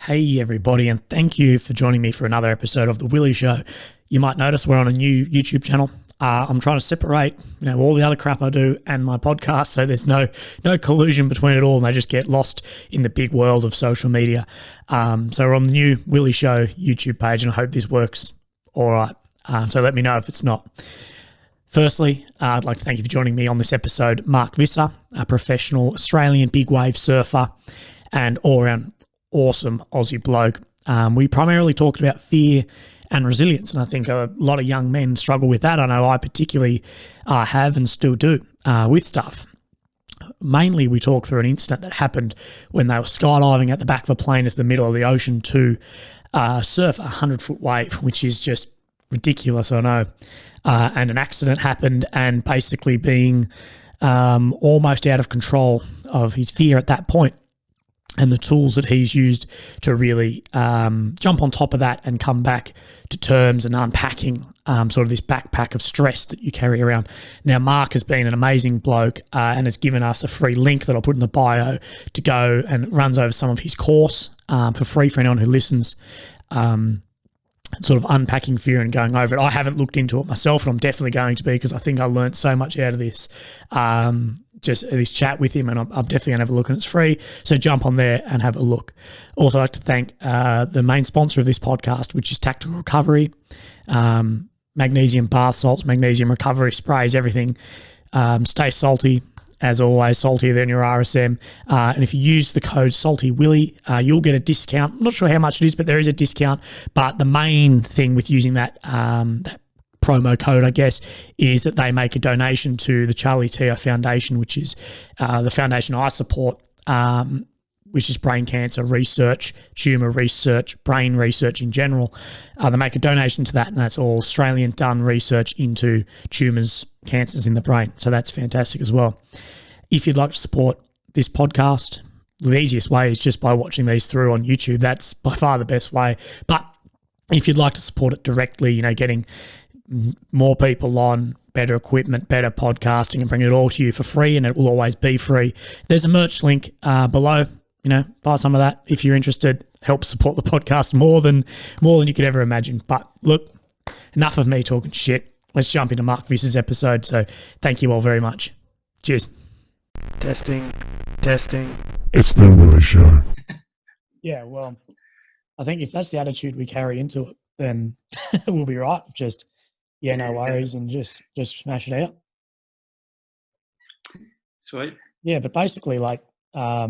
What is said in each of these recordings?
Hey everybody, and thank you for joining me for another episode of The Willy Show. You might notice we're on a new YouTube channel. I'm trying to separate, all the other crap I do and my podcast, so there's no collusion between it all, and I just get lost in the big world of social media. So we're on the new Willy Show YouTube page, and I hope this works all right. So let me know if it's not. Firstly, I'd like to thank you for joining me on this episode, Mark Visser, a professional Australian big wave surfer and all-around awesome Aussie bloke. We primarily talked about fear and resilience, and I think a lot of young men struggle with that. I know I particularly have and still do with stuff. Mainly, we talked through an incident that happened when they were skydiving at the back of a plane into the middle of the ocean to surf a 100-foot wave, which is just ridiculous, I know. And an accident happened, and basically being almost out of control of his fear at that point, and the tools that he's used to really jump on top of that and come back to terms and unpacking sort of this backpack of stress that you carry around. Now, Mark has been an amazing bloke and has given us a free link that I'll put in the bio to go, and runs over some of his course for free for anyone who listens. Sort of unpacking fear and going over it. I haven't looked into it myself, and I'm definitely going to be, because I think I learned so much out of this, just this chat with him, and I'm definitely going to have a look, and it's free. So jump on there and have a look. Also, I'd like to thank the main sponsor of this podcast, which is Tactical Recovery, magnesium bath salts, magnesium recovery sprays, everything. Stay salty. As always, saltier than your RSM. And if you use the code SALTYWILLY, you'll get a discount. I'm not sure how much it is, but there is a discount. But the main thing with using that that promo code, I guess, is that they make a donation to the Charlie Teahupoo Foundation, which is the foundation I support, which is brain cancer research, tumour research, brain research in general. They make a donation to that, and that's all Australian-done research into tumours, cancers in the brain. So that's fantastic as well. If you'd like to support this podcast, the easiest way is just by watching these through on YouTube. That's by far the best way. But if you'd like to support it directly, getting more people on, better equipment, better podcasting, and bring it all to you for free, and it will always be free, there's a merch link below. Buy some of that if you're interested. Help support the podcast more than you could ever imagine. But look, enough of me talking shit. Let's jump into Mark Visser's episode. So thank you all very much. Cheers. Testing. It's the Willy Show. Yeah, well, I think if that's the attitude we carry into it, then we'll be right. Just, no worries, and just smash it out. Sweet. Yeah, but basically, I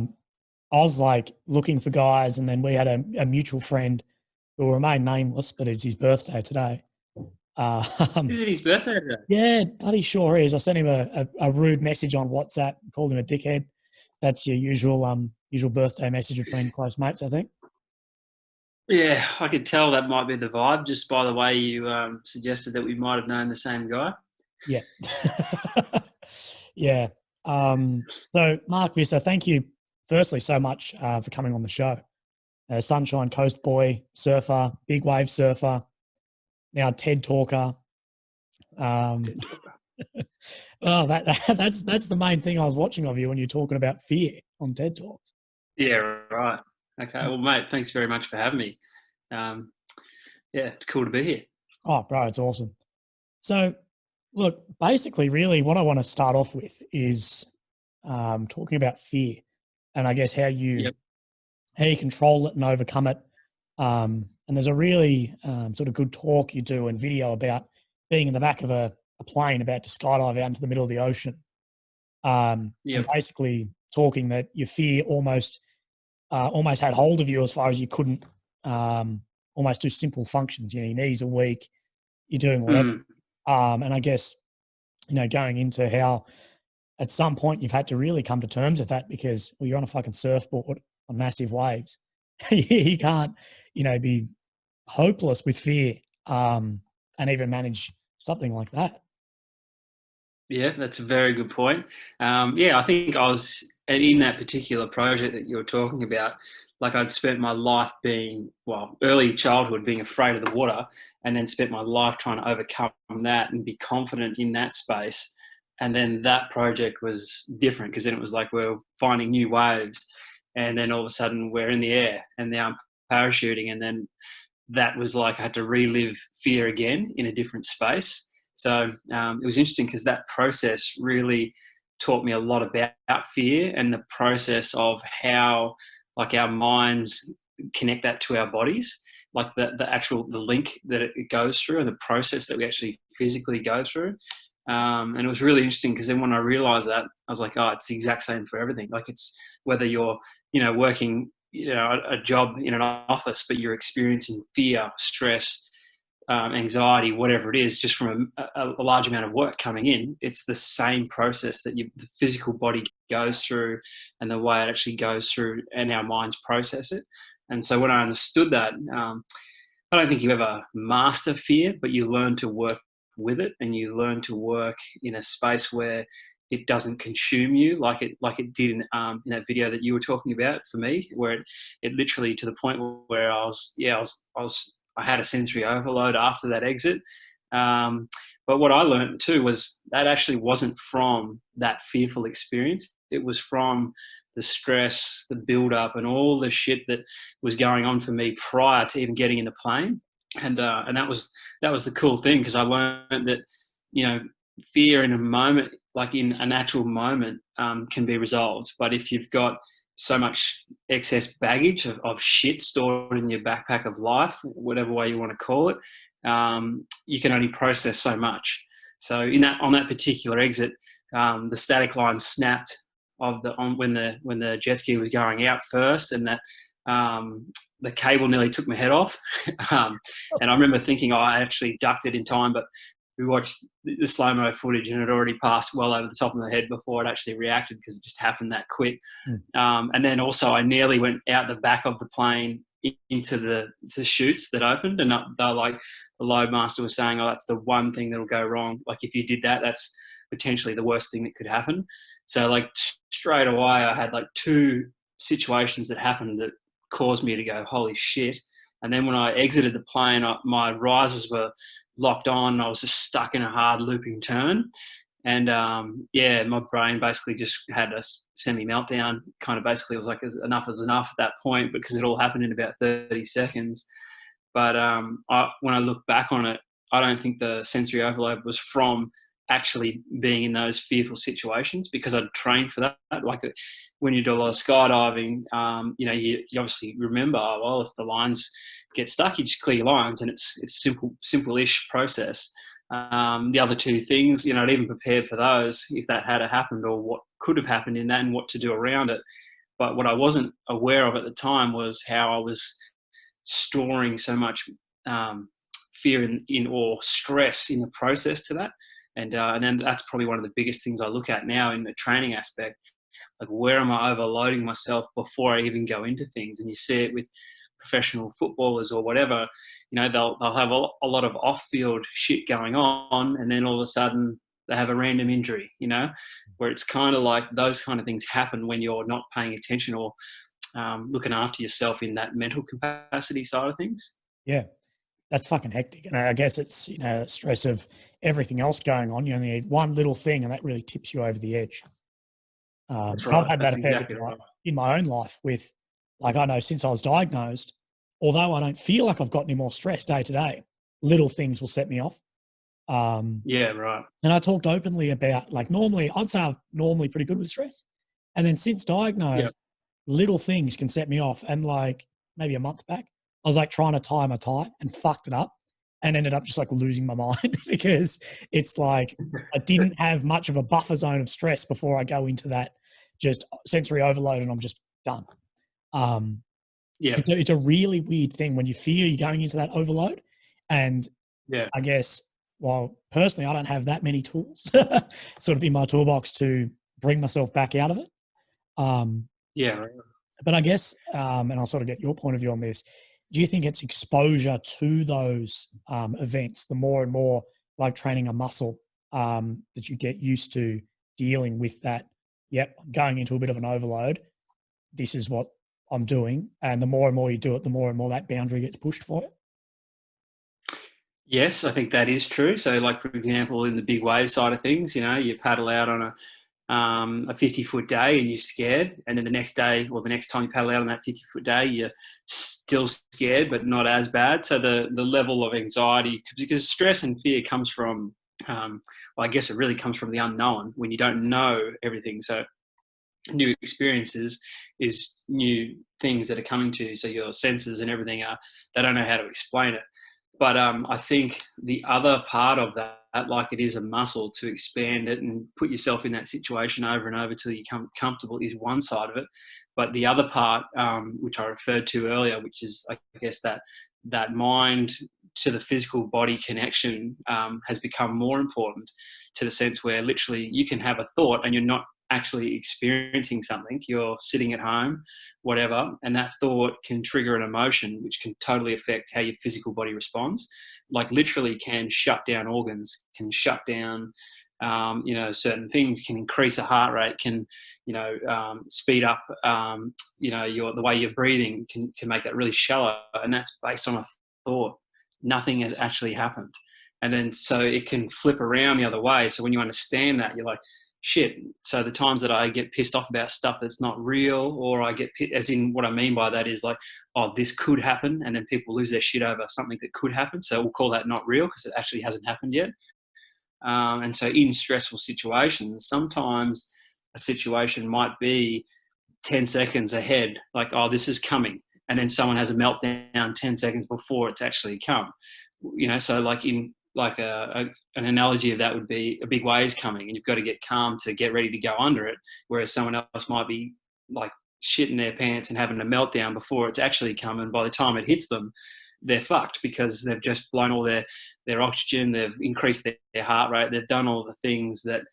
was looking for guys, and then we had a mutual friend who will remain nameless, but it's his birthday today. Is it his birthday today? Yeah, bloody sure is. I sent him a rude message on WhatsApp, called him a dickhead. That's your usual birthday message between close mates, I think. Yeah, I could tell that might be the vibe just by the way you suggested that we might have known the same guy. Yeah. Yeah. So, Mark Visser, thank you firstly so much for coming on the show. Sunshine Coast boy, surfer, big wave surfer, now TED talker. Well, that's the main thing I was watching of you when you're talking about fear on TED Talks. Yeah, right. Okay. Well, mate, thanks very much for having me. Yeah, it's cool to be here. Oh, bro, it's awesome. So, look, basically, really what I want to start off with is talking about fear, and I guess how you control it and overcome it. And there's a really sort of good talk you do and video about being in the back of a plane about to skydive out into the middle of the ocean. And basically talking that your fear almost had hold of you as far as you couldn't almost do simple functions. Your knees are weak, you're doing whatever. And I guess, going into how at some point you've had to really come to terms with that, because you're on a fucking surfboard on massive waves. You can't, be hopeless with fear and even manage something like that. Yeah, that's a very good point. I think I was in that particular project that you were talking about. I'd spent my life early childhood being afraid of the water, and then spent my life trying to overcome that and be confident in that space. And then that project was different, because then it was we're finding new waves, and then all of a sudden we're in the air, and now I'm parachuting, and then that was like I had to relive fear again in a different space. So it was interesting because that process really taught me a lot about fear and the process of how like our minds connect that to our bodies, like the link that it goes through and the process that we actually physically go through. And it was really interesting because then when I realized that, I was like, oh, it's the exact same for everything. Like it's whether you're, working, a job in an office, but you're experiencing fear, stress, anxiety, whatever it is, just from a large amount of work coming in, it's the same process that the physical body goes through and the way it actually goes through and our minds process it. And so when I understood that, I don't think you ever master fear, but you learn to work with it, and you learn to work in a space where it doesn't consume you like it did in that video that you were talking about for me, where it literally to the point where I had a sensory overload after that exit. But what I learned too was that actually wasn't from that fearful experience. It was from the stress, the build up, and all the shit that was going on for me prior to even getting in the plane. And that was the cool thing, because I learned that fear in a moment, like in an actual moment, can be resolved. But if you've got so much excess baggage of shit stored in your backpack of life, whatever way you want to call it, you can only process so much. So on that particular exit, the static line snapped when the jet ski was going out first, and that the cable nearly took my head off. And I remember thinking, I actually ducked it in time, but we watched the slow-mo footage and it already passed well over the top of my head before it actually reacted, because it just happened that quick. And then also I nearly went out the back of the plane into the chutes that opened, and they're like, the loadmaster was saying, oh, that's the one thing that'll go wrong. Like if you did that, that's potentially the worst thing that could happen. So like straight away I had like two situations that happened that caused me to go, holy shit. And then when I exited the plane, my risers were locked on. I was just stuck in a hard looping turn. And my brain basically just had a semi-meltdown. Kind of basically was like, enough is enough at that point, because it all happened in about 30 seconds. But when I look back on it, I don't think the sensory overload was from actually being in those fearful situations, because I'd trained for that. Like when you do a lot of skydiving, you obviously remember, well, if the lines get stuck, you just clear your lines, and it's simple-ish process. The other two things, I'd even prepared for those if that had happened, or what could have happened in that and what to do around it. But what I wasn't aware of at the time was how I was storing so much fear or stress in the process to that. And then that's probably one of the biggest things I look at now in the training aspect. Like, where am I overloading myself before I even go into things? And you see it with professional footballers or whatever. They'll have a lot of off-field shit going on, and then all of a sudden they have a random injury, where it's kind of like those kind of things happen when you're not paying attention or looking after yourself in that mental capacity side of things. Yeah. That's fucking hectic. And I guess it's, stress of everything else going on. You only need one little thing and that really tips you over the edge. That's right. I've had that effect in my own life with, like, I know since I was diagnosed, although I don't feel like I've got any more stress day to day, little things will set me off. Yeah, right. And I talked openly about, like, normally, I'd say I'm normally pretty good with stress. And then since diagnosed, little things can set me off. And like maybe a month back, I was like trying to tie my tie and fucked it up and ended up just like losing my mind because it's like I didn't have much of a buffer zone of stress before I go into that just sensory overload and I'm just done. It's a really weird thing when you feel you're going into that overload. And I guess, well, personally, I don't have that many tools sort of in my toolbox to bring myself back out of it. But I guess, and I'll sort of get your point of view on this, do you think it's exposure to those events, the more and more like training a muscle that you get used to dealing with that? Yep, I'm going into a bit of an overload. This is what I'm doing. And the more and more you do it, the more and more that boundary gets pushed for you. Yes, I think that is true. So like, for example, in the big wave side of things, you paddle out on a a 50-foot day and you're scared, and then the next day or the next time you paddle out on that 50-foot day, you're still scared, but not as bad. So the level of anxiety, because stress and fear comes from, well, I guess it really comes from the unknown when you don't know everything. So new experiences is new things that are coming to you. So your senses and everything they don't know how to explain it. But I think the other part of that, like it is a muscle to expand it and put yourself in that situation over and over till you become comfortable, is one side of it. But the other part, which I referred to earlier, which is, I guess, that mind to the physical body connection has become more important, to the sense where literally you can have a thought and you're not actually experiencing something. You're sitting at home, whatever, and that thought can trigger an emotion which can totally affect how your physical body responds. Like literally can shut down organs, can shut down certain things, can increase the heart rate, can speed up the way you're breathing, can make that really shallow, and that's based on a thought. Nothing has actually happened. And then so it can flip around the other way. So when you understand that, you're like, shit. So the times that I get pissed off about stuff that's not real, or I get, as in what I mean by that is like, oh, this could happen. And then people lose their shit over something that could happen. So we'll call that not real because it actually hasn't happened yet. And so in stressful situations, sometimes a situation might be 10 seconds ahead, like, oh, this is coming. And then someone has a meltdown 10 seconds before it's actually come. So like in like an analogy of that would be a big wave's coming and you've got to get calm to get ready to go under it, whereas someone else might be like shitting their pants and having a meltdown before it's actually come, and by the time it hits them, they're fucked because they've just blown all their oxygen, they've increased their heart rate, they've done all the things that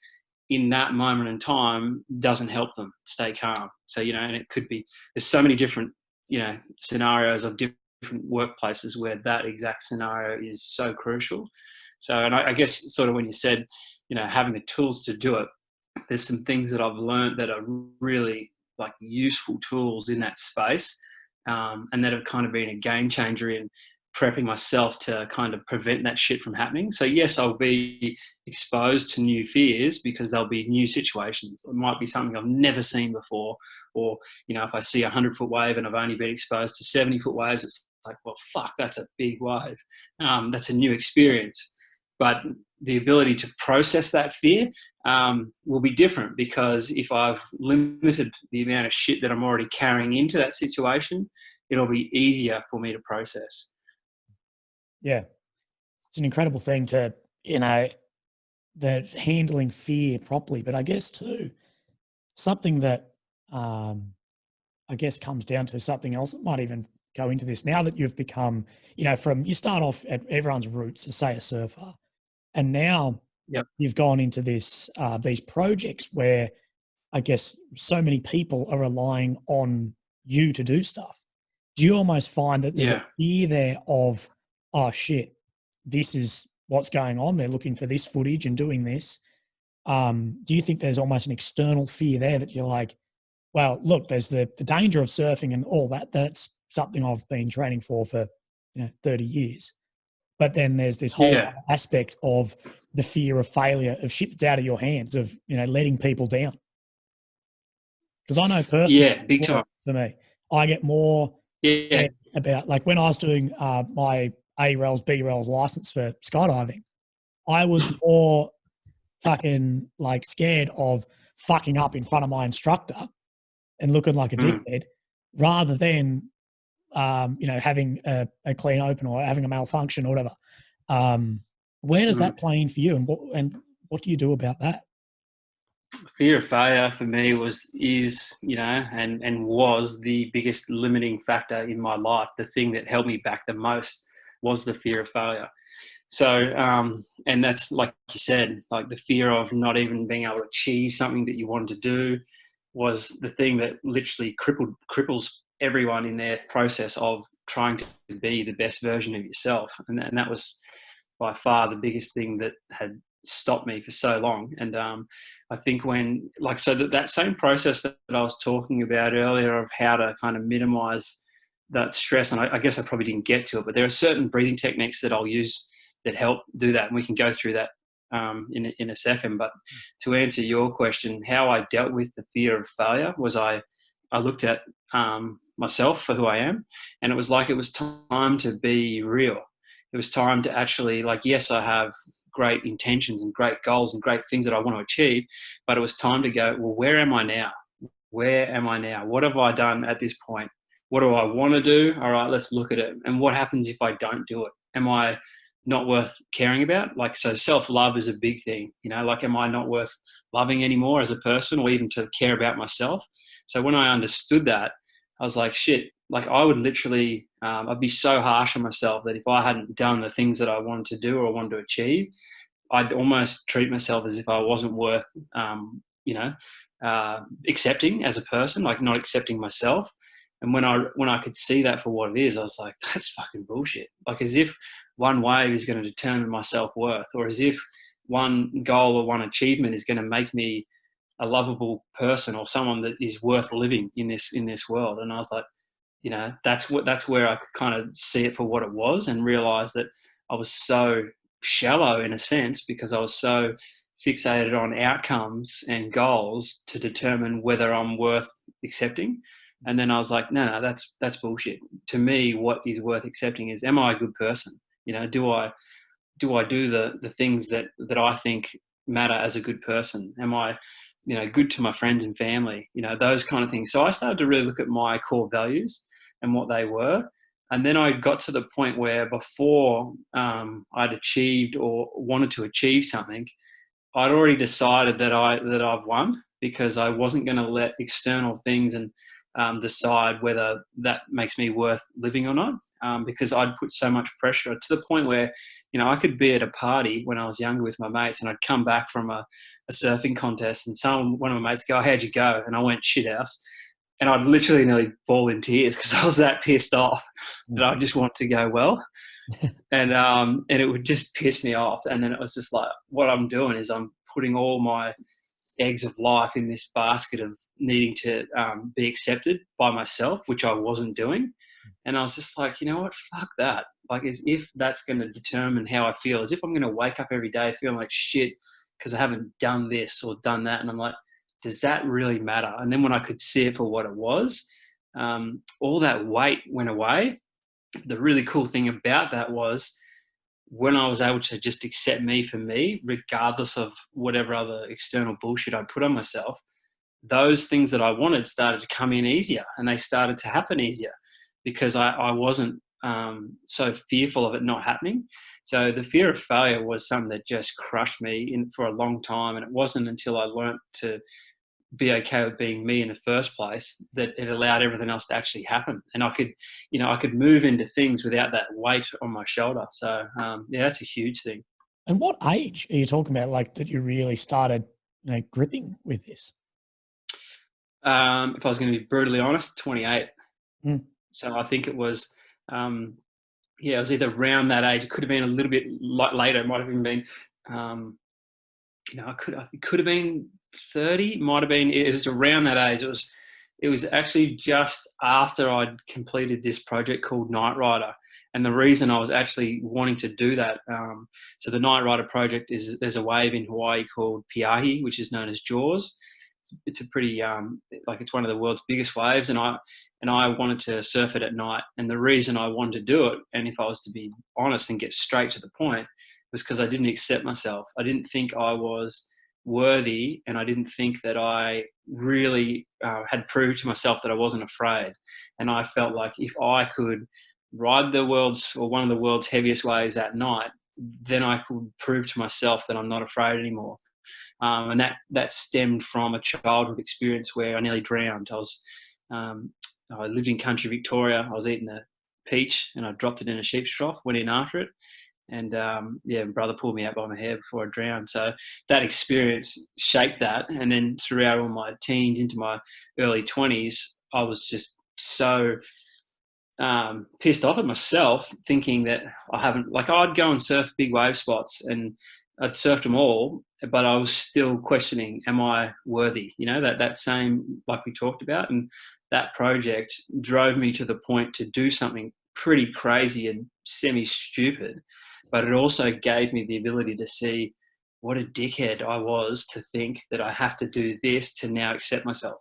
in that moment in time doesn't help them stay calm. So, and it could be, there's so many different, scenarios of different workplaces where that exact scenario is so crucial. So, and I guess sort of when you said, having the tools to do it, there's some things that I've learned that are really like useful tools in that space, and that have kind of been a game changer in prepping myself to kind of prevent that shit from happening. So yes, I'll be exposed to new fears because there'll be new situations. It might be something I've never seen before, or if I see a 100-foot wave and I've only been exposed to 70-foot waves, it's like, well, fuck, that's a big wave. That's a new experience. But the ability to process that fear will be different, because if I've limited the amount of shit that I'm already carrying into that situation, it'll be easier for me to process. Yeah. It's an incredible thing to, that handling fear properly. But I guess too, something that I guess comes down to something else that might even go into this. Now that you've become, you start off at everyone's roots as, say, a surfer, and now you've gone into this these projects where I guess so many people are relying on you to do stuff. Do you almost find that there's a fear there of, oh shit, this is what's going on, they're looking for this footage and doing this? Do you think there's almost an external fear there that you're like, well, look, there's the danger of surfing and all that. That's something I've been training for 30 years. But then there's this whole aspect of the fear of failure, of shit that's out of your hands, of, letting people down. Because I know personally, big time. For me, I get more about, like when I was doing my A-Rels, B-Rels license for skydiving, I was more fucking like scared of fucking up in front of my instructor and looking like a dickhead, rather than having a clean open or having a malfunction or whatever. Where does that play in for you, and what do you do about that? Fear of failure for me is and was the biggest limiting factor in my life. The thing that held me back the most was the fear of failure. So, and that's, like you said, like the fear of not even being able to achieve something that you wanted to do was the thing that literally cripples everyone in their process of trying to be the best version of yourself. And that was by far the biggest thing that had stopped me for so long. And I think when, like, so that same process that I was talking about earlier of how to kind of minimize that stress, and I guess I probably didn't get to it, but there are certain breathing techniques that I'll use that help do that. And we can go through that in a second. But to answer your question, how I dealt with the fear of failure was I looked at myself for who I am, and it was like it was time to be real. It was time to actually, like, yes, I have great intentions and great goals and great things that I want to achieve, but it was time to go, well, where am I now? Where am I now? What have I done at this point? What do I want to do? All right, let's look at it. And what happens if I don't do it? Am I not worth caring about? Like, so self-love is a big thing, you know, like, am I not worth loving anymore as a person, or even to care about myself? So when I understood that, I was like, shit, like, I would literally, I'd be so harsh on myself that if I hadn't done the things that I wanted to do or wanted to achieve, I'd almost treat myself as if I wasn't worth, you know, accepting as a person, like not accepting myself. And when I could see that for what it is, I was like, that's fucking bullshit. Like, as if one wave is going to determine my self-worth, or as if one goal or one achievement is going to make me a lovable person or someone that is worth living in this world. And I was like, you know, that's where I could kind of see it for what it was, and realize that I was so shallow in a sense, because I was so fixated on outcomes and goals to determine whether I'm worth accepting. And then I was like, no, that's bullshit. To me, what is worth accepting is, am I a good person? You know, do I do the things that I think matter as a good person? Am I, you know, good to my friends and family? You know, those kind of things. So I started to really look at my core values and what they were. And then I got to the point where, before I'd achieved or wanted to achieve something, I'd already decided that I've won, because I wasn't going to let external things and decide whether that makes me worth living or not. Because I'd put so much pressure, to the point where, you know, I could be at a party when I was younger with my mates, and I'd come back from a surfing contest, and one of my mates go, "How'd you go?" And I went, "Shit house." And I'd literally nearly bawl in tears, because I was that pissed off that I just want to go well. And it would just piss me off. And then it was just like, what I'm doing is I'm putting all my eggs of life in this basket of needing to be accepted by myself, which I wasn't doing. And I was just like, you know what, fuck that. Like, as if that's going to determine how I feel, as if I'm going to wake up every day feeling like shit because I haven't done this or done that. And I'm like, does that really matter? And then when I could see it for what it was, all that weight went away. The really cool thing about that was, when I was able to just accept me for me, regardless of whatever other external bullshit I put on myself, those things that I wanted started to come in easier, and they started to happen easier, because I wasn't so fearful of it not happening. So the fear of failure was something that just crushed me for a long time. And it wasn't until I learnt to be okay with being me in the first place that it allowed everything else to actually happen. And I could move into things without that weight on my shoulder. So yeah, that's a huge thing. And what age are you talking about, like, that you really started, you know, gripping with this? If I was going to be brutally honest, 28. Mm. So I think it was, it was either around that age. It could have been a little bit later. It might have even been, it could have been 30. Might have been. It was around that age. It was actually just after I'd completed this project called Night Rider. And the reason I was actually wanting to do that, so the Night Rider project is, there's a wave in Hawaii called Piahi, which is known as Jaws. It's a pretty, it's one of the world's biggest waves, and I wanted to surf it at night. And the reason I wanted to do it, and if I was to be honest and get straight to the point, was because I didn't accept myself. I didn't think I was worthy, and I didn't think that I really had proved to myself that I wasn't afraid. And I felt like if I could ride one of the world's heaviest waves at night, then I could prove to myself that I'm not afraid anymore. And that stemmed from a childhood experience where I nearly drowned. I lived in country Victoria. I was eating a peach and I dropped it in a sheep's trough, went in after it. And my brother pulled me out by my hair before I drowned. So that experience shaped that. And then throughout all my teens into my early 20s, I was just so pissed off at myself, thinking that I'd go and surf big wave spots and I'd surfed them all, but I was still questioning, am I worthy? You know, that same, like we talked about. And that project drove me to the point to do something pretty crazy and semi-stupid, but it also gave me the ability to see what a dickhead I was to think that I have to do this to now accept myself.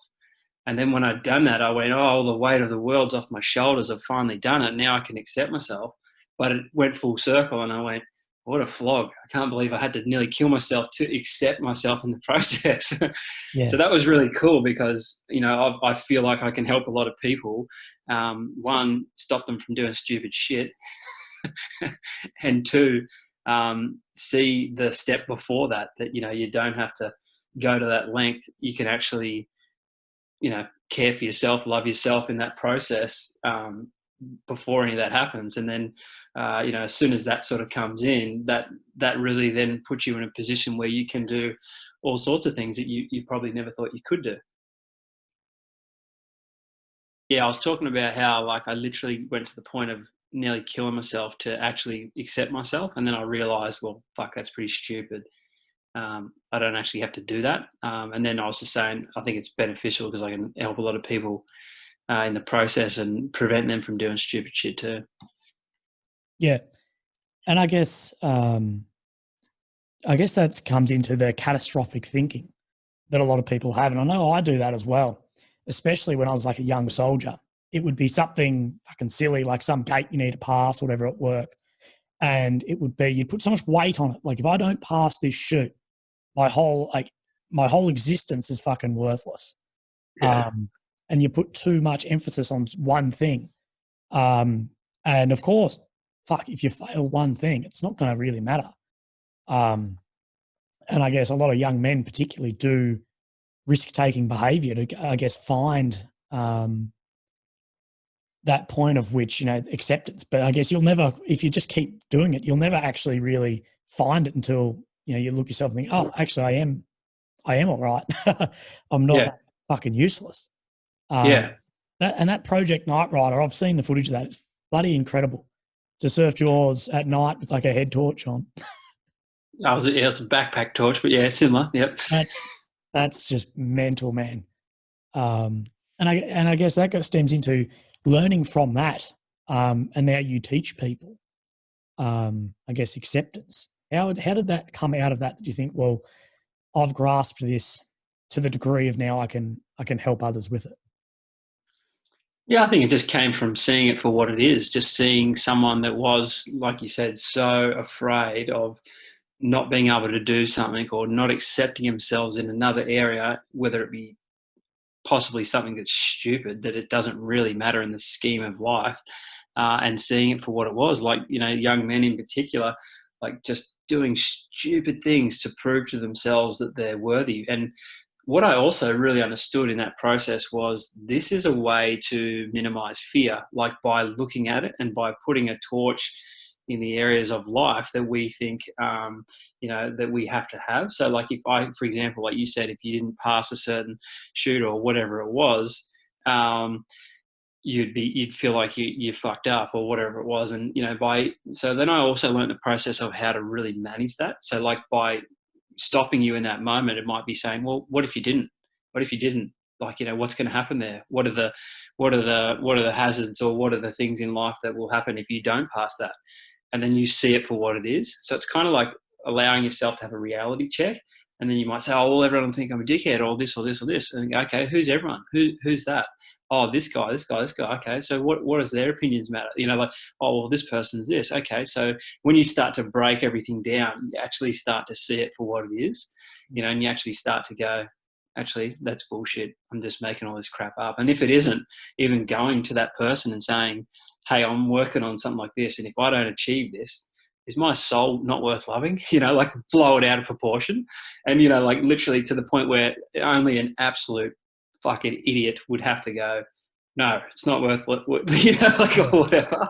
And then when I'd done that, I went, oh, the weight of the world's off my shoulders. I've finally done it. Now I can accept myself. But it went full circle, and I went, what a flog. I can't believe I had to nearly kill myself to accept myself in the process. Yeah. So that was really cool because, you know, I feel like I can help a lot of people. One, stop them from doing stupid shit. And two, see the step before that, you know, you don't have to go to that length. You can actually, you know, care for yourself, love yourself in that process before any of that happens. And then, you know, as soon as that sort of comes in, that really then puts you in a position where you can do all sorts of things that you probably never thought you could do. Yeah, I was talking about how, like, I literally went to the point of nearly killing myself to actually accept myself. And then I realized, well, fuck, that's pretty stupid. I don't actually have to do that. And then I was just saying, I think it's beneficial because I can help a lot of people in the process and prevent them from doing stupid shit too. Yeah. And I guess that comes into the catastrophic thinking that a lot of people have. And I know I do that as well, especially when I was like a young soldier. It would be something fucking silly, like some gate you need to pass, whatever at work. And it would be, you'd put so much weight on it. Like, if I don't pass this shoot, my whole existence is fucking worthless. Yeah. And you put too much emphasis on one thing. And of course, fuck, if you fail one thing, it's not going to really matter. And I guess a lot of young men particularly do risk-taking behavior to, I guess, find that point of which, you know, acceptance. But I guess you'll never, if you just keep doing it, you'll never actually really find it until, you know, you look yourself and think, oh, actually, I am all right. I'm not that fucking useless. That Project Knight Rider, I've seen the footage of that. It's bloody incredible. To surf jaws at night with like a head torch on. It was a backpack torch, but yeah, similar. Yep. That's just mental, man. And I guess that stems into learning from that. And now you teach people, I guess, acceptance. How did that come out of that? Do you think, well, I've grasped this to the degree of now I can help others with it? Yeah, I think it just came from seeing it for what it is, just seeing someone that was, like you said, so afraid of not being able to do something or not accepting themselves in another area, whether it be possibly something that's stupid, that it doesn't really matter in the scheme of life, and seeing it for what it was. Like, you know, young men in particular, like just doing stupid things to prove to themselves that they're worthy. And what I also really understood in that process was this is a way to minimize fear, like by looking at it and by putting a torch in the areas of life that we think, you know, that we have to have. So like if I, for example, like you said, if you didn't pass a certain shoot or whatever it was, you'd feel like you fucked up or whatever it was. And, you know, so then I also learned the process of how to really manage that. So like by stopping you in that moment, it might be saying, well, what if you didn't? What if you didn't? Like, you know, what's going to happen there? What are the hazards, or what are the things in life that will happen if you don't pass that? And then you see it for what it is. So it's kind of like allowing yourself to have a reality check. And then you might say, oh, well, everyone will think I'm a dickhead, or this, or this, or this. And okay, who's everyone? Who's that? Oh, this guy. Okay, so what does their opinions matter? You know, like, oh, well, this person's this. Okay, so when you start to break everything down, you actually start to see it for what it is, you know, and you actually start to go, actually, that's bullshit. I'm just making all this crap up. And if it isn't, even going to that person and saying, hey, I'm working on something like this, and if I don't achieve this, is my soul not worth loving? You know, like blow it out of proportion. And, you know, like literally to the point where only an absolute fucking idiot would have to go, no, it's not worth it, you know, like, or whatever.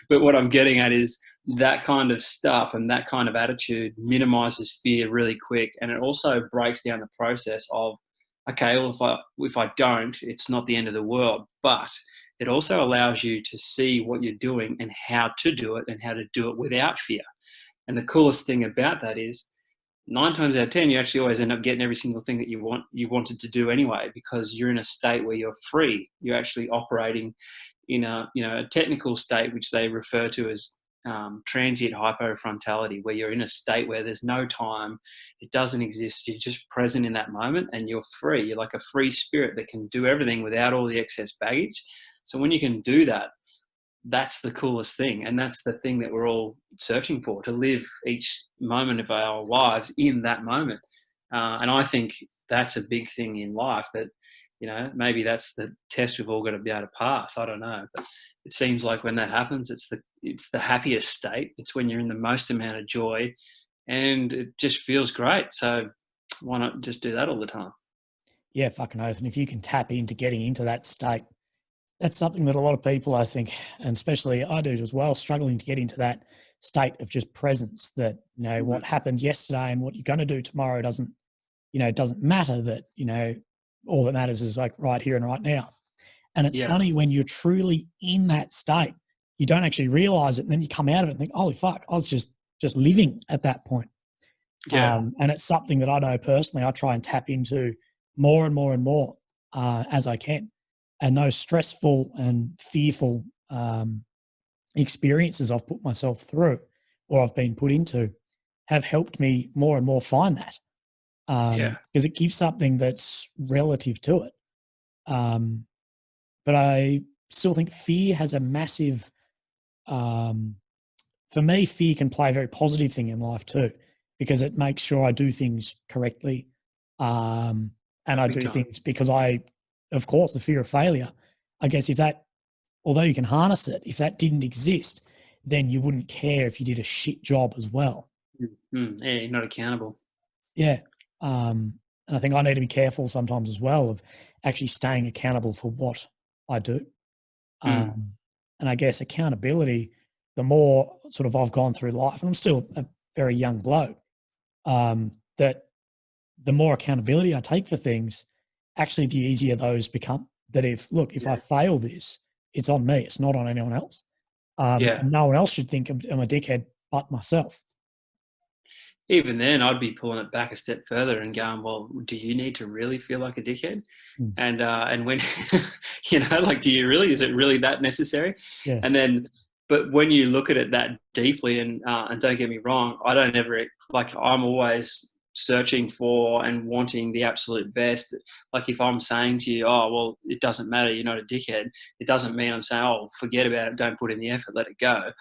But what I'm getting at is that kind of stuff and that kind of attitude minimizes fear really quick. And it also breaks down the process of, okay, well, if I don't, it's not the end of the world. But it also allows you to see what you're doing and how to do it and how to do it without fear. And the coolest thing about that is 9 times out of 10, you actually always end up getting every single thing that you wanted to do anyway, because you're in a state where you're free. You're actually operating in a technical state, which they refer to as transient hypofrontality, where you're in a state where there's no time, it doesn't exist. You're just present in that moment, and you're free. You're like a free spirit that can do everything without all the excess baggage. So when you can do that, that's the coolest thing, and that's the thing that we're all searching for, to live each moment of our lives in that moment. And I think that's a big thing in life, that maybe that's the test we've all got to be able to pass. I don't know, but it seems like when that happens, it's the happiest state. It's when you're in the most amount of joy, and it just feels great. So why not just do that all the time? Yeah, fucking oath. And if you can tap into getting into that state, that's something that a lot of people, I think, and especially I do as well, struggling to get into that state of just presence, that, what happened yesterday and what you're going to do tomorrow doesn't matter, that, all that matters is like right here and right now. And it's funny, when you're truly in that state, you don't actually realize it. And then you come out of it and think, holy fuck, I was just living at that point. Yeah. And it's something that I know personally, I try and tap into more and more and more as I can. And those stressful and fearful experiences I've put myself through, or I've been put into, have helped me more and more find that. Because it gives something that's relative to it. But I still think fear has a massive, for me, fear can play a very positive thing in life too, because it makes sure I do things correctly. And I do things because of course, the fear of failure, I guess although you can harness it, if that didn't exist, then you wouldn't care if you did a shit job as well. Yeah, you're not accountable. Yeah. And I think I need to be careful sometimes as well of actually staying accountable for what I do. And I guess accountability, the more sort of I've gone through life, and I'm still a very young bloke, that the more accountability I take for things, actually the easier those become. That if I fail this, it's on me. It's not on anyone else. And no one else should think I'm a dickhead but myself. Even then, I'd be pulling it back a step further and going, well, do you need to really feel like a dickhead? And when, like, do you really, is it really that necessary? Yeah. And then, but when you look at it that deeply, and don't get me wrong, I don't ever, like, I'm always searching for and wanting the absolute best. Like, if I'm saying to you, oh, well, it doesn't matter, you're not a dickhead, it doesn't mean I'm saying, oh, forget about it, don't put in the effort, let it go.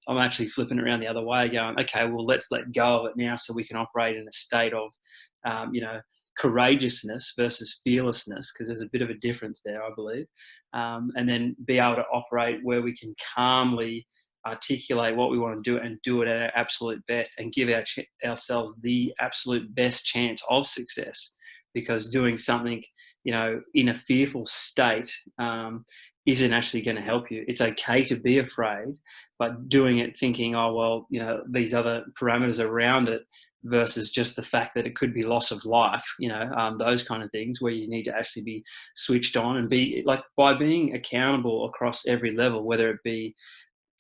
I'm actually flipping it around the other way, going, okay, well, let's let go of it now so we can operate in a state of, courageousness versus fearlessness, because there's a bit of a difference there, I believe. And then be able to operate where we can calmly articulate what we want to do and do it at our absolute best, and give ourselves the absolute best chance of success. Because doing something, in a fearful state, isn't actually going to help you. It's okay to be afraid, but doing it thinking, oh, well, these other parameters around it, versus just the fact that it could be loss of life, those kind of things, where you need to actually be switched on and be like, by being accountable across every level, whether it be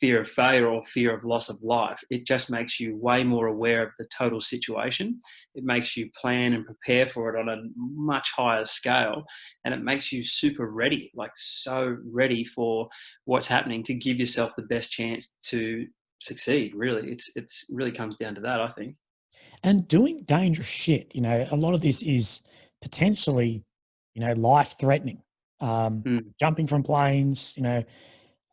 fear of failure or fear of loss of life, it just makes you way more aware of the total situation. It makes you plan and prepare for it on a much higher scale, and it makes you super ready, like so ready for what's happening, to give yourself the best chance to succeed. Really, it's really comes down to that, I think. And doing dangerous shit, a lot of this is potentially, life-threatening. Jumping from planes,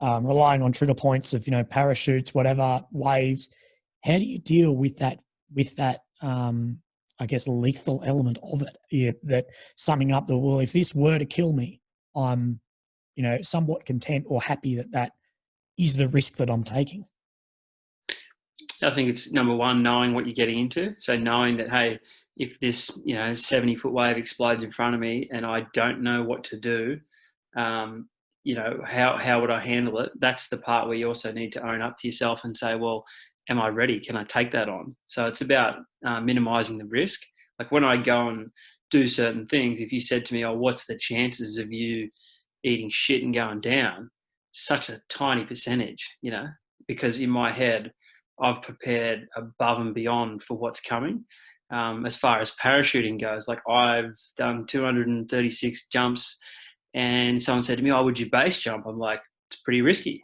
relying on trigger points of, parachutes, whatever, waves. How do you deal with that, I guess, lethal element of it? Yeah, that summing up well, if this were to kill me, I'm, somewhat content or happy that is the risk that I'm taking. I think it's number one, knowing what you're getting into. So knowing that, hey, if this, 70-foot wave explodes in front of me and I don't know what to do, how would I handle it? That's the part where you also need to own up to yourself and say, well, am I ready? Can I take that on? So it's about minimizing the risk. Like, when I go and do certain things, if you said to me, oh, what's the chances of you eating shit and going down? Such a tiny percentage, because in my head, I've prepared above and beyond for what's coming. As far as parachuting goes, like, I've done 236 jumps, and someone said to me, oh, would you base jump? I'm like, it's pretty risky.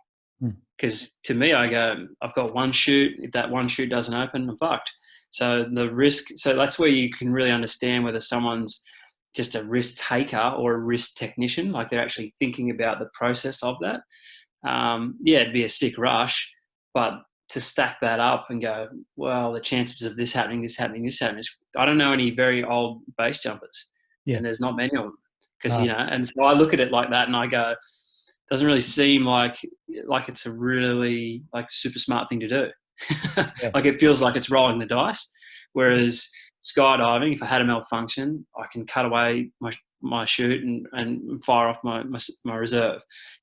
Because to me, I go, I've got one chute. If that one chute doesn't open, I'm fucked. So the risk. So that's where you can really understand whether someone's just a risk taker or a risk technician, like they're actually thinking about the process of that. Yeah, it'd be a sick rush, but to stack that up and go, well, the chances of this happening, this happening, this happening. I don't know any very old base jumpers, Yeah. and there's not many of them because No. and so I look at it like that, and I go, doesn't really seem like it's a really like super smart thing to do. Yeah. Like it feels like it's rolling the dice. Whereas skydiving, if I had a malfunction, I can cut away my chute and fire off my reserve,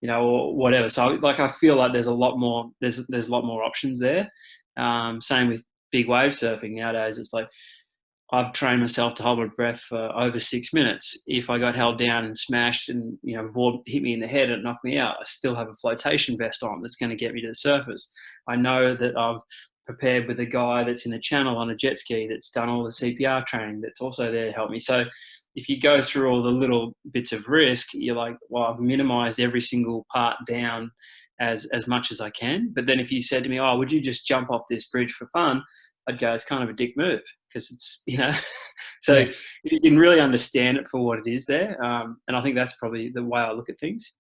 or whatever. So like I feel like there's a lot more there's a lot more options there. Same with big wave surfing nowadays. It's like I've trained myself to hold my breath for over 6 minutes. If I got held down and smashed and, the board hit me in the head and knocked me out, I still have a flotation vest on that's going to get me to the surface. I know that I've prepared with a guy that's in the channel on a jet ski that's done all the CPR training that's also there to help me. So if you go through all the little bits of risk, you're like, well, I've minimized every single part down as much as I can. But then if you said to me, oh, would you just jump off this bridge for fun? I'd go, it's kind of a dick move because it's, so Yeah. you can really understand it for what it is there. And I think that's probably the way I look at things.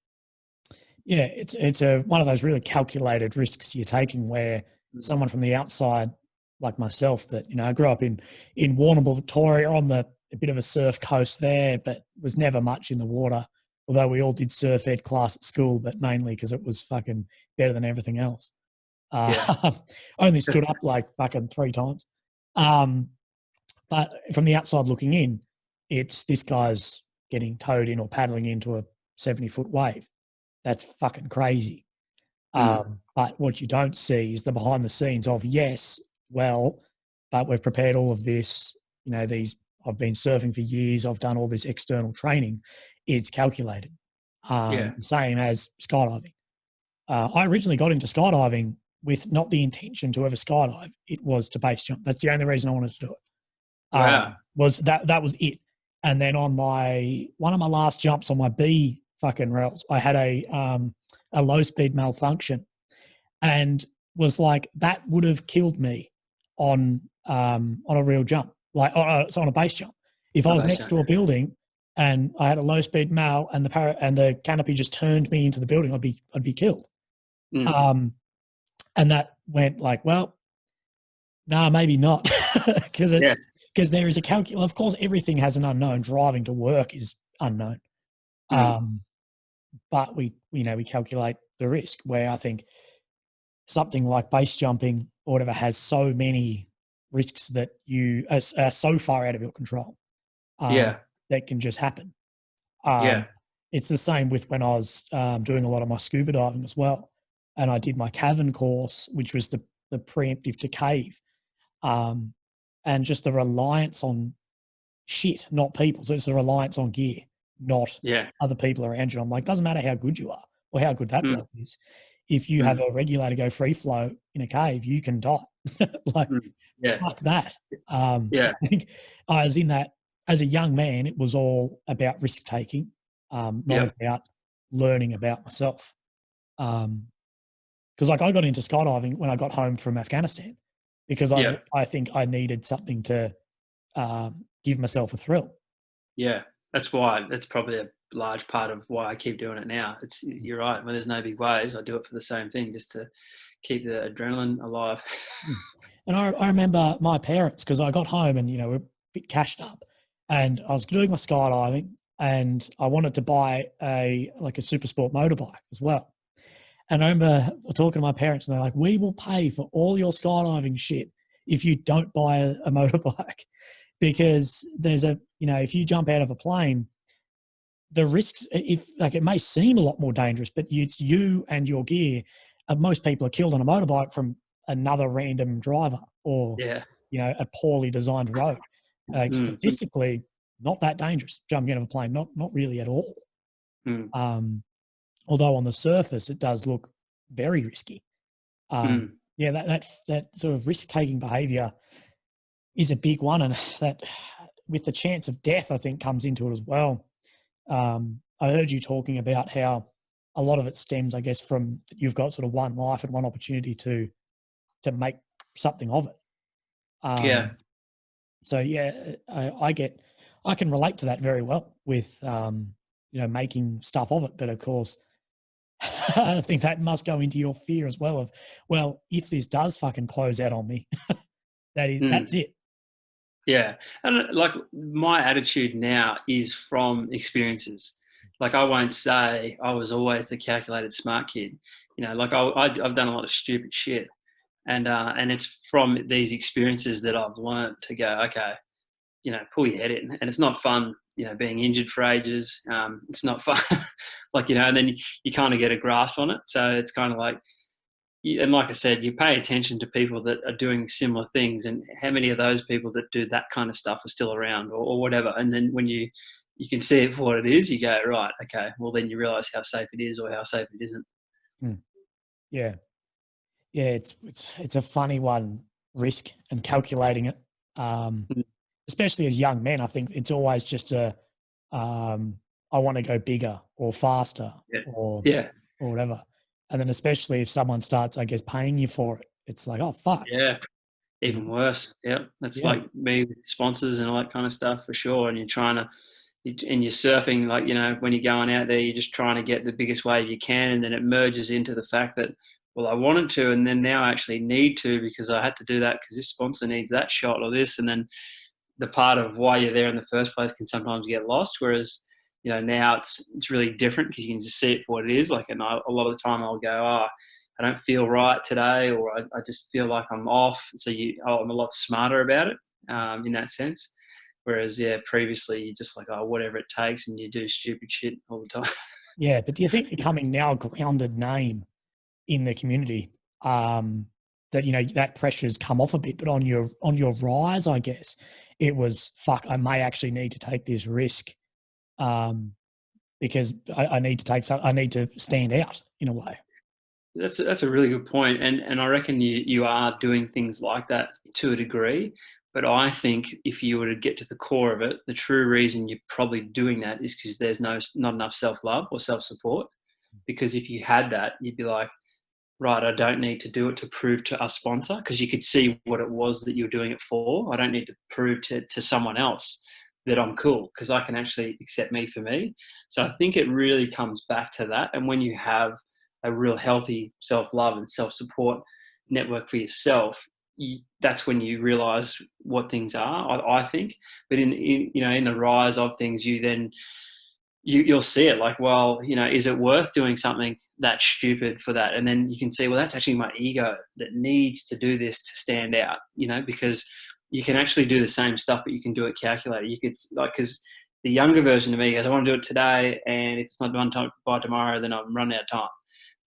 Yeah, it's one of those really calculated risks you're taking where someone from the outside, like myself, that I grew up in Warrnambool, Victoria, on a bit of a surf coast there, but was never much in the water. Although we all did surf ed class at school, but mainly because it was fucking better than everything else. Only stood up like fucking 3 times. But from the outside looking in, it's this guy's getting towed in or paddling into a 70-foot wave. That's fucking crazy. But what you don't see is the behind the scenes of, yes, well, but we've prepared all of this, I've been surfing for years. I've done all this external training. It's calculated. Same as skydiving. I originally got into skydiving with not the intention to ever skydive. It was to base jump. That's the only reason I wanted to do it. Was that was it. And then on one of my last jumps on my B fucking rails, I had a low speed malfunction, and was like, that would have killed me on a real jump, like it's on a base jump. If I was next to a building and I had a low speed mal and the canopy just turned me into the building, I'd be killed. And that went like, well, no, maybe not, because there is a calculation. Of course, everything has an unknown. Driving to work is unknown, but we calculate the risk. Where I think something like base jumping or whatever has so many risks that you are so far out of your control. That can just happen. It's the same with when I was doing a lot of my scuba diving as well. And I did my cavern course, which was the preemptive to cave. And just the reliance on shit, not people. So it's the reliance on gear, not other people around you. I'm like, doesn't matter how good you are or how good that bloke is. If you have a regulator go free flow in a cave, you can die. Fuck that. I think I was in that as a young man. It was all about risk taking, not about learning about myself. Because like I got into skydiving when I got home from Afghanistan, because I think I needed something to give myself a thrill. Yeah, that's probably a large part of why I keep doing it now. You're right. When there's no big waves, I do it for the same thing, just to keep the adrenaline alive. And I remember my parents, because I got home and we're a bit cashed up, and I was doing my skydiving, and I wanted to buy a super sport motorbike as well. And I remember talking to my parents, and they're like, we will pay for all your skydiving shit if you don't buy a motorbike, because there's if you jump out of a plane, the risks, it may seem a lot more dangerous, but it's you and your gear. Most people are killed on a motorbike from another random driver or, a poorly designed road. Statistically, not that dangerous jumping out of a plane, not really at all. Although on the surface it does look very risky. That sort of risk-taking behaviour is a big one, and that with the chance of death, I think, comes into it as well. I heard you talking about how a lot of it stems, I guess, from you've got sort of one life and one opportunity to make something of it. Yeah. So yeah, I can relate to that very well with making stuff of it. But of course, I think that must go into your fear as well of, well, if this does fucking close out on me, that's it. Yeah. And like my attitude now is from experiences. Like I won't say I was always the calculated smart kid. Like I've done a lot of stupid shit, and it's from these experiences that I've learned to go, okay, pull your head in. And it's not fun, being injured for ages. It's not fun, and then you kind of get a grasp on it. So it's kind of like, and like I said, you pay attention to people that are doing similar things, and how many of those people that do that kind of stuff are still around, or whatever. And then when you can see it for what it is, you go, right, okay, well then you realize how safe it is or how safe it isn't. Yeah. Yeah, it's a funny one, risk and calculating it. Especially as young men, I think it's always just I want to go bigger or faster or whatever. And then especially if someone starts, I guess, paying you for it, it's like, oh fuck. Yeah. Even worse. Yeah. That's like me with sponsors and all that kind of stuff for sure. And you're trying to, and you're surfing, like, when you're going out there, you're just trying to get the biggest wave you can. And then it merges into the fact that, well, I wanted to, and then now I actually need to because I had to do that because this sponsor needs that shot or this. And then the part of why you're there in the first place can sometimes get lost. Whereas, now it's really different because you can just see it for what it is. Like, and a lot of the time I'll go, oh, I don't feel right today, or I just feel like I'm off. So I'm a lot smarter about it in that sense. Whereas, previously you're just like, oh, whatever it takes, and you do stupid shit all the time. Yeah, but do you think becoming now a grounded name in the community, that that pressure's come off a bit, but on your rise, I guess it was, fuck, I may actually need to take this risk, because I need to stand out in a way. That's a really good point, and I reckon you are doing things like that to a degree. But I think if you were to get to the core of it, the true reason you're probably doing that is because there's not enough self love or self support. Because if you had that, you'd be like, right, I don't need to do it to prove to a sponsor, because you could see what it was that you're doing it for. I don't need to prove to someone else that I'm cool, because I can actually accept me for me. So I think it really comes back to that. And when you have a real healthy self-love and self-support network for yourself, that's when you realize what things are, I think. But in the rise of things, you'll see it like, well, is it worth doing something that stupid for that? And then you can see, well, that's actually my ego that needs to do this to stand out, because you can actually do the same stuff, but you can do it calculated. You could, like, because the younger version of me goes, I want to do it today, and if it's not done by tomorrow, then I'm running out of time.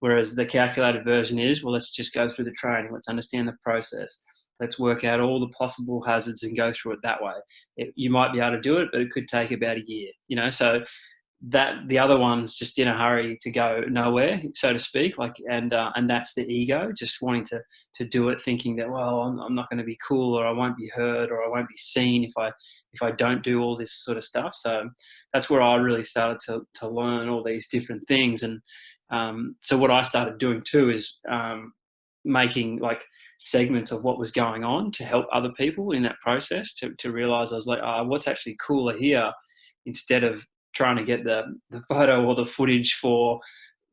Whereas the calculated version is, well, let's just go through the training. Let's understand the process. Let's work out all the possible hazards and go through it that way. You might be able to do it, but it could take about a year, so that the other one's just in a hurry to go nowhere, so to speak, like, and that's the ego just wanting to do it, thinking that, well, I'm not going to be cool, or I won't be heard, or I won't be seen if I don't do all this sort of stuff. So that's where I really started to learn all these different things. And so what I started doing too is making like segments of what was going on to help other people in that process to realize, I was like, what's actually cooler here, instead of trying to get the photo or the footage for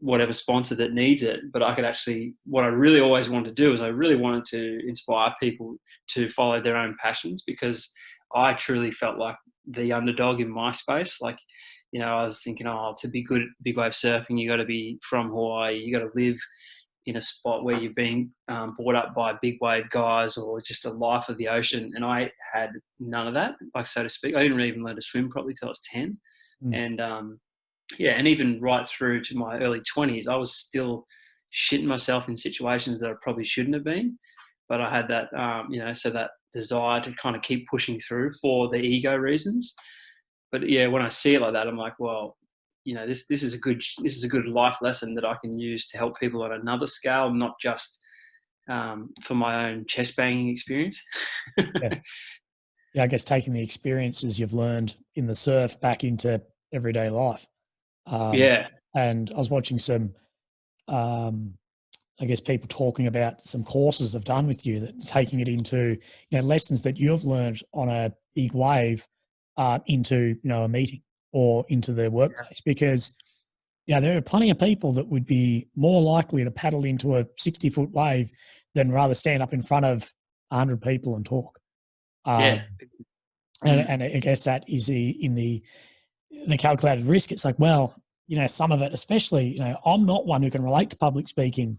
whatever sponsor that needs it. But I could actually, what I really always wanted to do is I really wanted to inspire people to follow their own passions, because I truly felt like the underdog in my space. Like, I was thinking, to be good at big wave surfing, you got to be from Hawaii, you got to live in a spot where you're being brought up by big wave guys, or just a life of the ocean. And I had none of that, like, so to speak. I didn't really even learn to swim properly till I was 10. And and even right through to my early 20s, I was still shitting myself in situations that I probably shouldn't have been. But I had that, so that desire to kind of keep pushing through for the ego reasons. But when I see it like that, I'm like, well, this is a good life lesson that I can use to help people on another scale, not just for my own chest banging experience. Yeah, I guess taking the experiences you've learned in the surf back into everyday life. And I was watching some, I guess, people talking about some courses I've done with you, that taking it into, lessons that you've learned on a big wave into, a meeting or into the workplace, because, there are plenty of people that would be more likely to paddle into a 60-foot wave than rather stand up in front of 100 people and talk. Yeah. And I guess that is in the calculated risk. It's like, well, some of it, especially, I'm not one who can relate to public speaking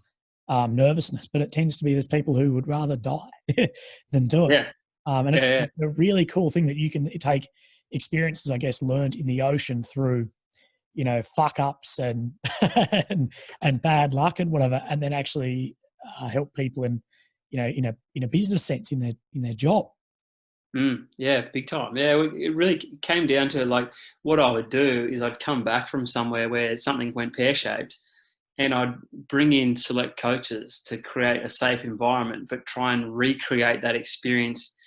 nervousness, but it tends to be there's people who would rather die than do it. Yeah. And it's a really cool thing that you can take experiences, I guess, learned in the ocean through, fuck ups and, and bad luck and whatever, and then actually help people in, in a business sense in their job. Yeah, big time. Yeah, it really came down to, like, what I would do is I'd come back from somewhere where something went pear-shaped, and I'd bring in select coaches to create a safe environment, but try and recreate that experience,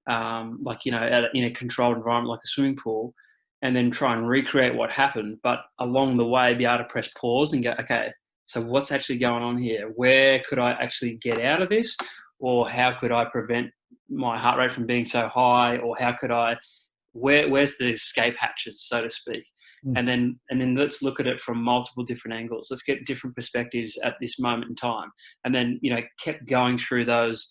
like, in a controlled environment like a swimming pool, and then try and recreate what happened. But along the way, be able to press pause and go, okay, so what's actually going on here? Where could I actually get out of this? Or how could I prevent my heart rate from being so high? Or how could I, where's the escape hatches, so to speak? And then let's look at it from multiple different angles. Let's get different perspectives at this moment in time. And then, kept going through those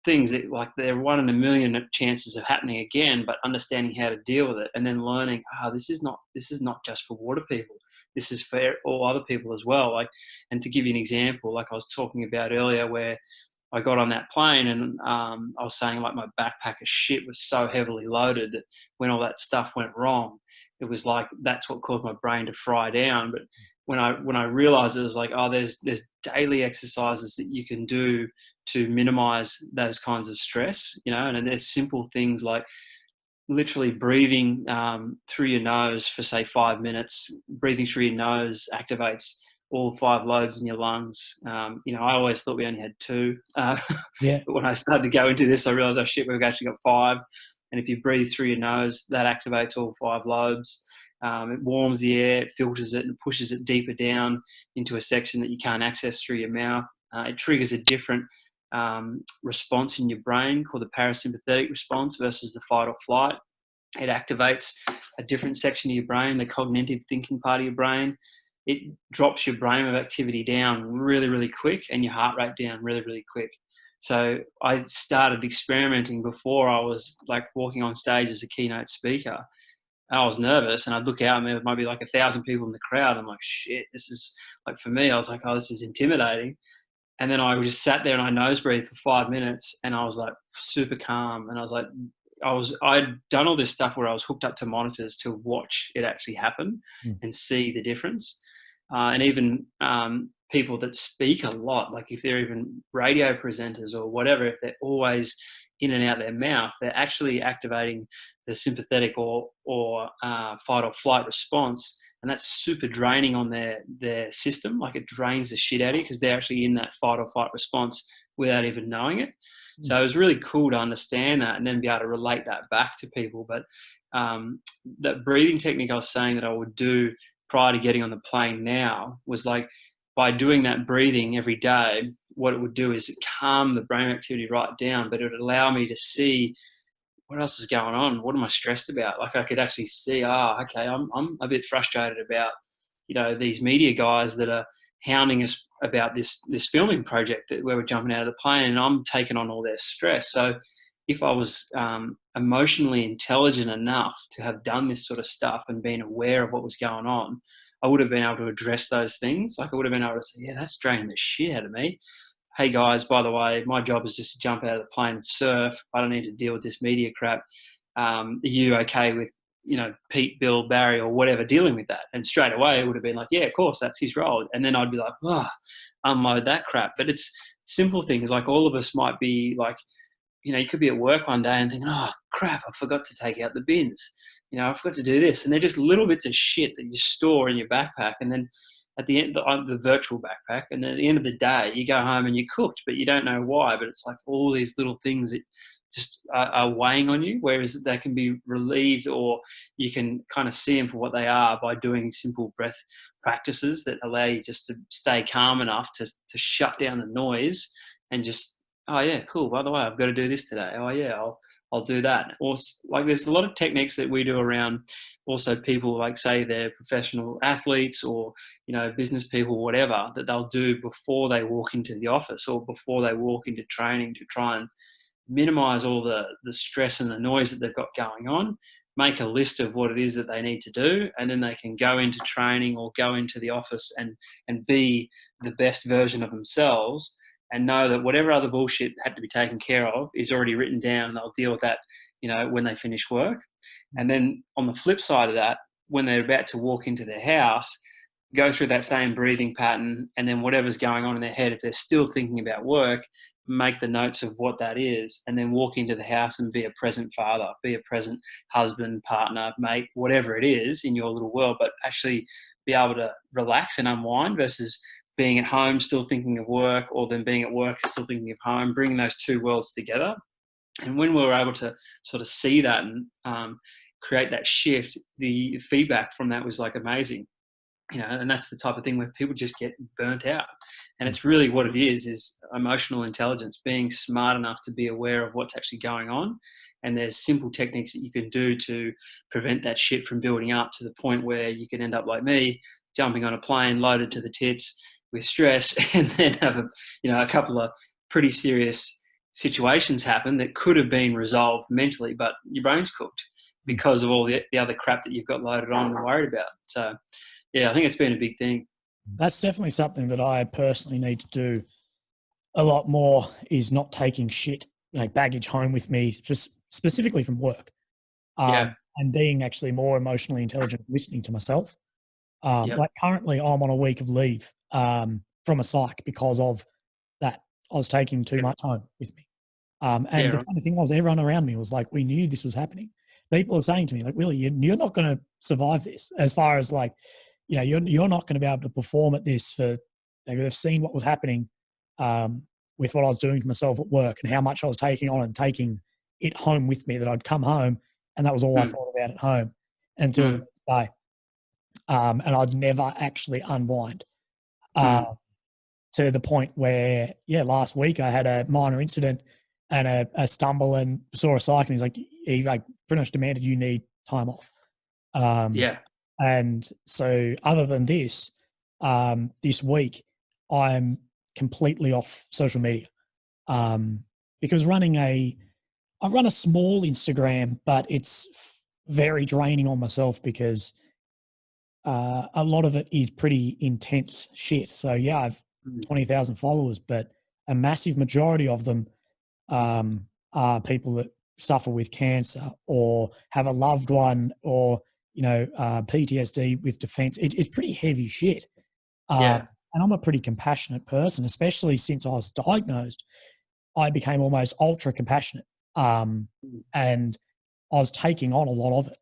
things that, like, they're 1 in a million chances of happening again, but understanding how to deal with it, and then learning, this is not just for water people. This is for all other people as well. Like, and to give you an example, like I was talking about earlier, where I got on that plane and I was saying, like, my backpack of shit was so heavily loaded that when all that stuff went wrong, it was like, that's what caused my brain to fry down. But when I realized, it was like, there's daily exercises that you can do to minimize those kinds of stress, and then there's simple things like literally breathing through your nose for, say, 5 minutes. Breathing through your nose activates all 5 lobes in your lungs. I always thought we only had 2. But when I started to go into this, I realized, we've actually got 5. And if you breathe through your nose, that activates all 5 lobes. It warms the air, it filters it, and pushes it deeper down into a section that you can't access through your mouth. It triggers a different response in your brain called the parasympathetic response versus the fight or flight. It activates a different section of your brain, the cognitive thinking part of your brain. It drops your brain wave activity down really, really quick, and your heart rate down really, really quick. So I started experimenting before I was, like, walking on stage as a keynote speaker. I was nervous, and I'd look out and there might be like 1,000 people in the crowd. I'm like, shit, this is, like, for me, I was like, this is intimidating. And then I just sat there and I nose breathed for 5 minutes, and I was like super calm. And I was like, I'd done all this stuff where I was hooked up to monitors to watch it actually happen and see the difference. And even people that speak a lot, like if they're even radio presenters or whatever, if they're always in and out their mouth, they're actually activating the sympathetic or fight or flight response. And that's super draining on their system. Like, it drains the shit out of you because they're actually in that fight or flight response without even knowing it. So it was really cool to understand that and then be able to relate that back to people. But that breathing technique I was saying that I would do prior to getting on the plane now was, like, by doing that breathing every day, what it would do is calm the brain activity right down, but it would allow me to see what else is going on? What am I stressed about? Like, I could actually see, okay, I'm a bit frustrated about, these media guys that are hounding us about this filming project where we're jumping out of the plane, and I'm taking on all their stress. So if I was emotionally intelligent enough to have done this sort of stuff and been aware of what was going on, I would have been able to address those things. Like, I would have been able to say, yeah, that's draining the shit out of me. Hey guys, by the way, my job is just to jump out of the plane and surf. I don't need to deal with this media crap. Are you okay with, Pete, Bill, Barry, or whatever dealing with that? And straight away it would have been like, yeah, of course, that's his role. And then I'd be like, unload that crap. But it's simple things. Like, all of us might be like, you could be at work one day and think, oh crap, I forgot to take out the bins. I forgot to do this. And they're just little bits of shit that you store in your backpack. And then at the end, the virtual backpack, and then at the end of the day, you go home and you're cooked, but you don't know why. But it's like all these little things that just are weighing on you, whereas they can be relieved, or you can kind of see them for what they are by doing simple breath practices that allow you just to stay calm enough to shut down the noise and just, oh yeah, cool. By the way, I've got to do this today. Oh yeah, I'll do that. Or like there's a lot of techniques that we do around also people like say they're professional athletes or business people, whatever, that they'll do before they walk into the office or before they walk into training to try and minimize all the stress and the noise that they've got going on, make a list of what it is that they need to do, and then they can go into training or go into the office and be the best version of themselves, and know that whatever other bullshit had to be taken care of is already written down, and they'll deal with that, when they finish work. And then on the flip side of that, when they're about to walk into their house, go through that same breathing pattern, and then whatever's going on in their head, if they're still thinking about work, make the notes of what that is, and then walk into the house and be a present father, be a present husband, partner, mate, whatever it is in your little world, but actually be able to relax and unwind versus being at home still thinking of work, or then being at work still thinking of home, bringing those two worlds together. And when we were able to sort of see that and create that shift, the feedback from that was like amazing. And that's the type of thing where people just get burnt out. And it's really what it is emotional intelligence, being smart enough to be aware of what's actually going on. And there's simple techniques that you can do to prevent that shit from building up to the point where you can end up like me, jumping on a plane loaded to the tits with stress, and then have a couple of pretty serious situations happen that could have been resolved mentally, but your brain's cooked because of all the other crap that you've got loaded on and worried about. So yeah, I think it's been a big thing. That's definitely something that I personally need to do a lot more, is not taking shit, like baggage home with me, just specifically from work. And being actually more emotionally intelligent, listening to myself. Like currently I'm on a week of leave from a psych because of that. I was taking too much home with me. And the funny thing was, everyone around me was like, we knew this was happening. People are saying to me, like, Willy, you're not going to survive this, as far as like, you're not going to be able to perform at this. They've seen what was happening with what I was doing to myself at work and how much I was taking on and taking it home with me, that I'd come home and that was all I thought about at home until the next day. And I'd never actually unwind to the point where, last week I had a minor incident and a stumble and saw a psych, and he pretty much demanded, you need time off. And so other than this, this week I'm completely off social media because I run a small Instagram, but it's very draining on myself because a lot of it is pretty intense shit. So I've 20,000 followers, but a massive majority of them are people that suffer with cancer or have a loved one or PTSD with defense. It's pretty heavy shit. And I'm a pretty compassionate person, especially since I was diagnosed. I became almost ultra compassionate. And I was taking on a lot of it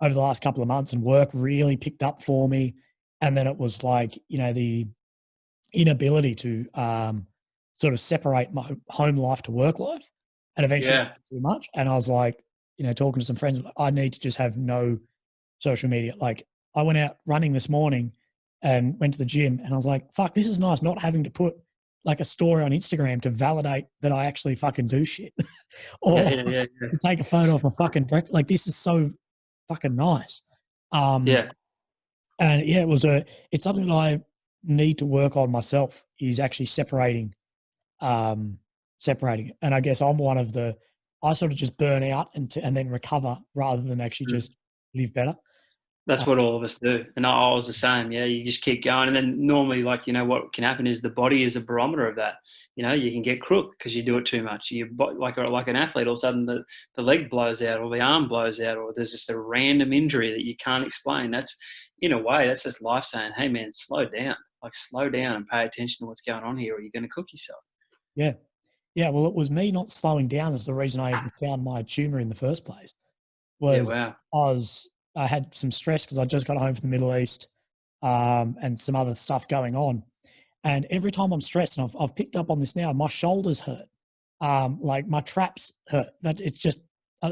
over the last couple of months, and work really picked up for me. And then it was like, the inability to sort of separate my home life to work life, and eventually too much. And I was like, talking to some friends, I need to just have no social media. Like I went out running this morning and went to the gym, and I was like, fuck, this is nice not having to put like a story on Instagram to validate that I actually fucking do shit or to take a photo of my fucking breakfast. Like this is so fucking nice. And it's something that I need to work on myself, is actually separating it. And I guess I'm one of I sort of just burn out and then recover rather than actually just live better. That's what all of us do. And I was the same. Yeah. You just keep going. And then normally, what can happen is the body is a barometer of that. You can get crook because you do it too much. You like an athlete, all of a sudden the leg blows out or the arm blows out, or there's just a random injury that you can't explain. That's, in a way, that's just life saying, hey man, slow down. Like slow down and pay attention to what's going on here, or you're going to cook yourself. Yeah. Yeah. Well, it was me not slowing down is the reason I even found my tumor in the first place. I had some stress because I just got home from the Middle East and some other stuff going on. And every time I'm stressed, and I've picked up on this now, my shoulders hurt. Like my traps hurt. That it's just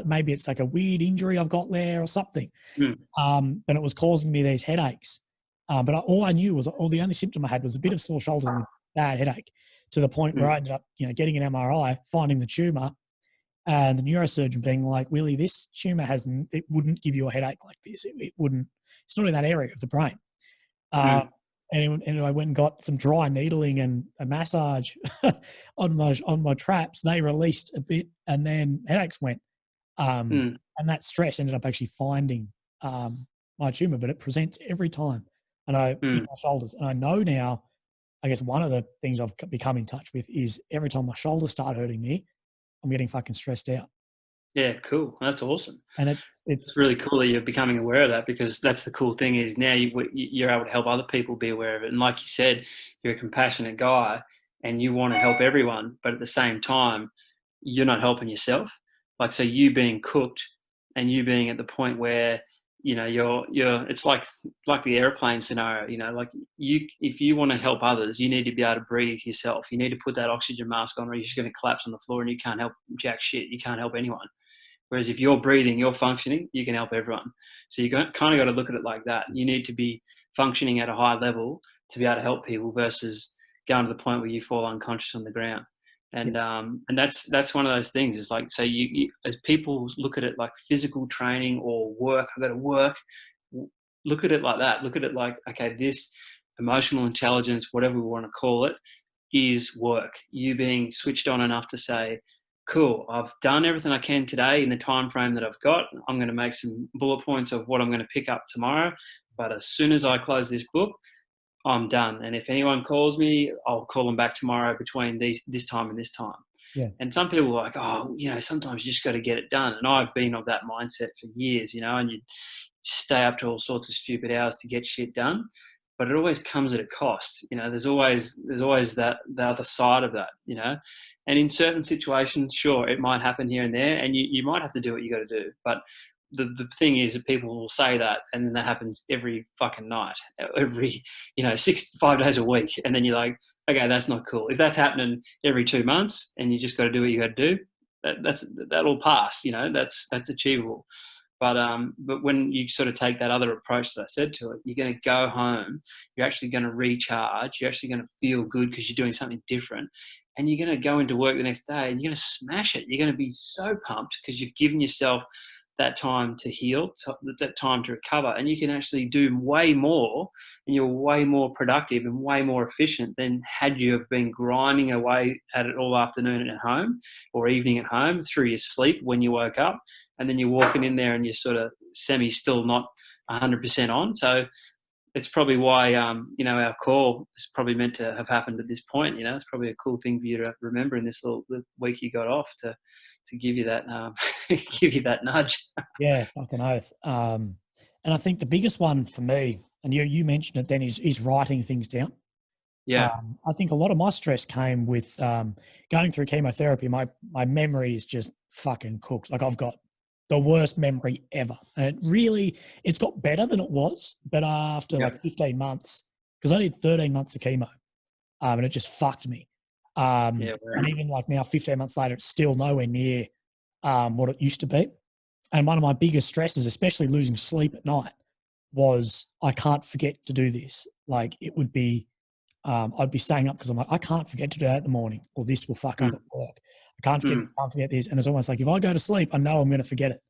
maybe it's like a weird injury I've got there or something. Mm. But it was causing me these headaches. But all I knew was, all the only symptom I had was a bit of sore shoulder and a bad headache, to the point where I ended up, getting an MRI, finding the tumor, and the neurosurgeon being like, Willy, this tumor it wouldn't give you a headache like this. It wouldn't. It's not in that area of the brain. And I went and got some dry needling and a massage on my traps. They released a bit, and then headaches went. And that stress ended up actually finding my tumor, but it presents every time. And in my shoulders. And I know now, I guess one of the things I've become in touch with is every time my shoulders start hurting me, I'm getting fucking stressed out. Yeah, cool. That's awesome. And It's really cool that you're becoming aware of that, because that's the cool thing is now you're able to help other people be aware of it. And like you said, you're a compassionate guy and you want to help everyone, but at the same time, you're not helping yourself. Like, so you being cooked and you being at the point where, you're it's like the airplane scenario, like if you want to help others, you need to be able to breathe yourself. You need to put that oxygen mask on, or you're just going to collapse on the floor and you can't help jack shit. You can't help anyone. Whereas if you're breathing, you're functioning, you can help everyone. So you kind of got to look at it like that. You need to be functioning at a high level to be able to help people, versus going to the point where you fall unconscious on the ground. And that's one of those things. Is like, so you as people look at it like physical training or work, I've got to work. Look at it like that. Look at it like, okay, this emotional intelligence, whatever we want to call it, is work. You being switched on enough to say, cool, I've done everything I can today in the time frame that I've got. I'm going to make some bullet points of what I'm going to pick up tomorrow. But as soon as I close this book, I'm done. And if anyone calls me, I'll call them back tomorrow between this time and this time. Yeah. And some people are like, sometimes you just got to get it done. And I've been of that mindset for years, and you stay up to all sorts of stupid hours to get shit done. But it always comes at a cost. There's always that the other side of that, And in certain situations, sure, it might happen here and there, and you might have to do what you got to do. But the thing is that people will say that, and then that happens every fucking night, every 5 days a week, and then you're like, okay, that's not cool. If that's happening every 2 months, and you just got to do what you got to do, that'll pass. That's achievable. But when you sort of take that other approach that I said to it, you're going to go home, you're actually going to recharge, you're actually going to feel good because you're doing something different, and you're going to go into work the next day and you're going to smash it. You're going to be so pumped because you've given yourself that time to heal, that time to recover, and you can actually do way more, and you're way more productive and way more efficient than had you have been grinding away at it all afternoon at home or evening at home through your sleep when you woke up, and then you're walking in there and you're sort of still not 100% on. So it's probably why our call is probably meant to have happened at this point. It's probably a cool thing for you to remember in this little week you got off to give you that give you that nudge. Yeah, fucking oath. And I think the biggest one for me, and you mentioned it then, is writing things down. Yeah. I think a lot of my stress came with going through chemotherapy. My memory is just fucking cooked. Like, I've got the worst memory ever. And it's got better than it was, but after like 15 months, because I did 13 months of chemo, and it just fucked me. And even like now, 15 months later, it's still nowhere near what it used to be. And one of my biggest stresses, especially losing sleep at night, was I can't forget to do this. Like, it would be, I'd be staying up because I'm like, I can't forget to do that in the morning, or this will fuck up at work. I can't forget this. And it's almost like, if I go to sleep, I know I'm going to forget it.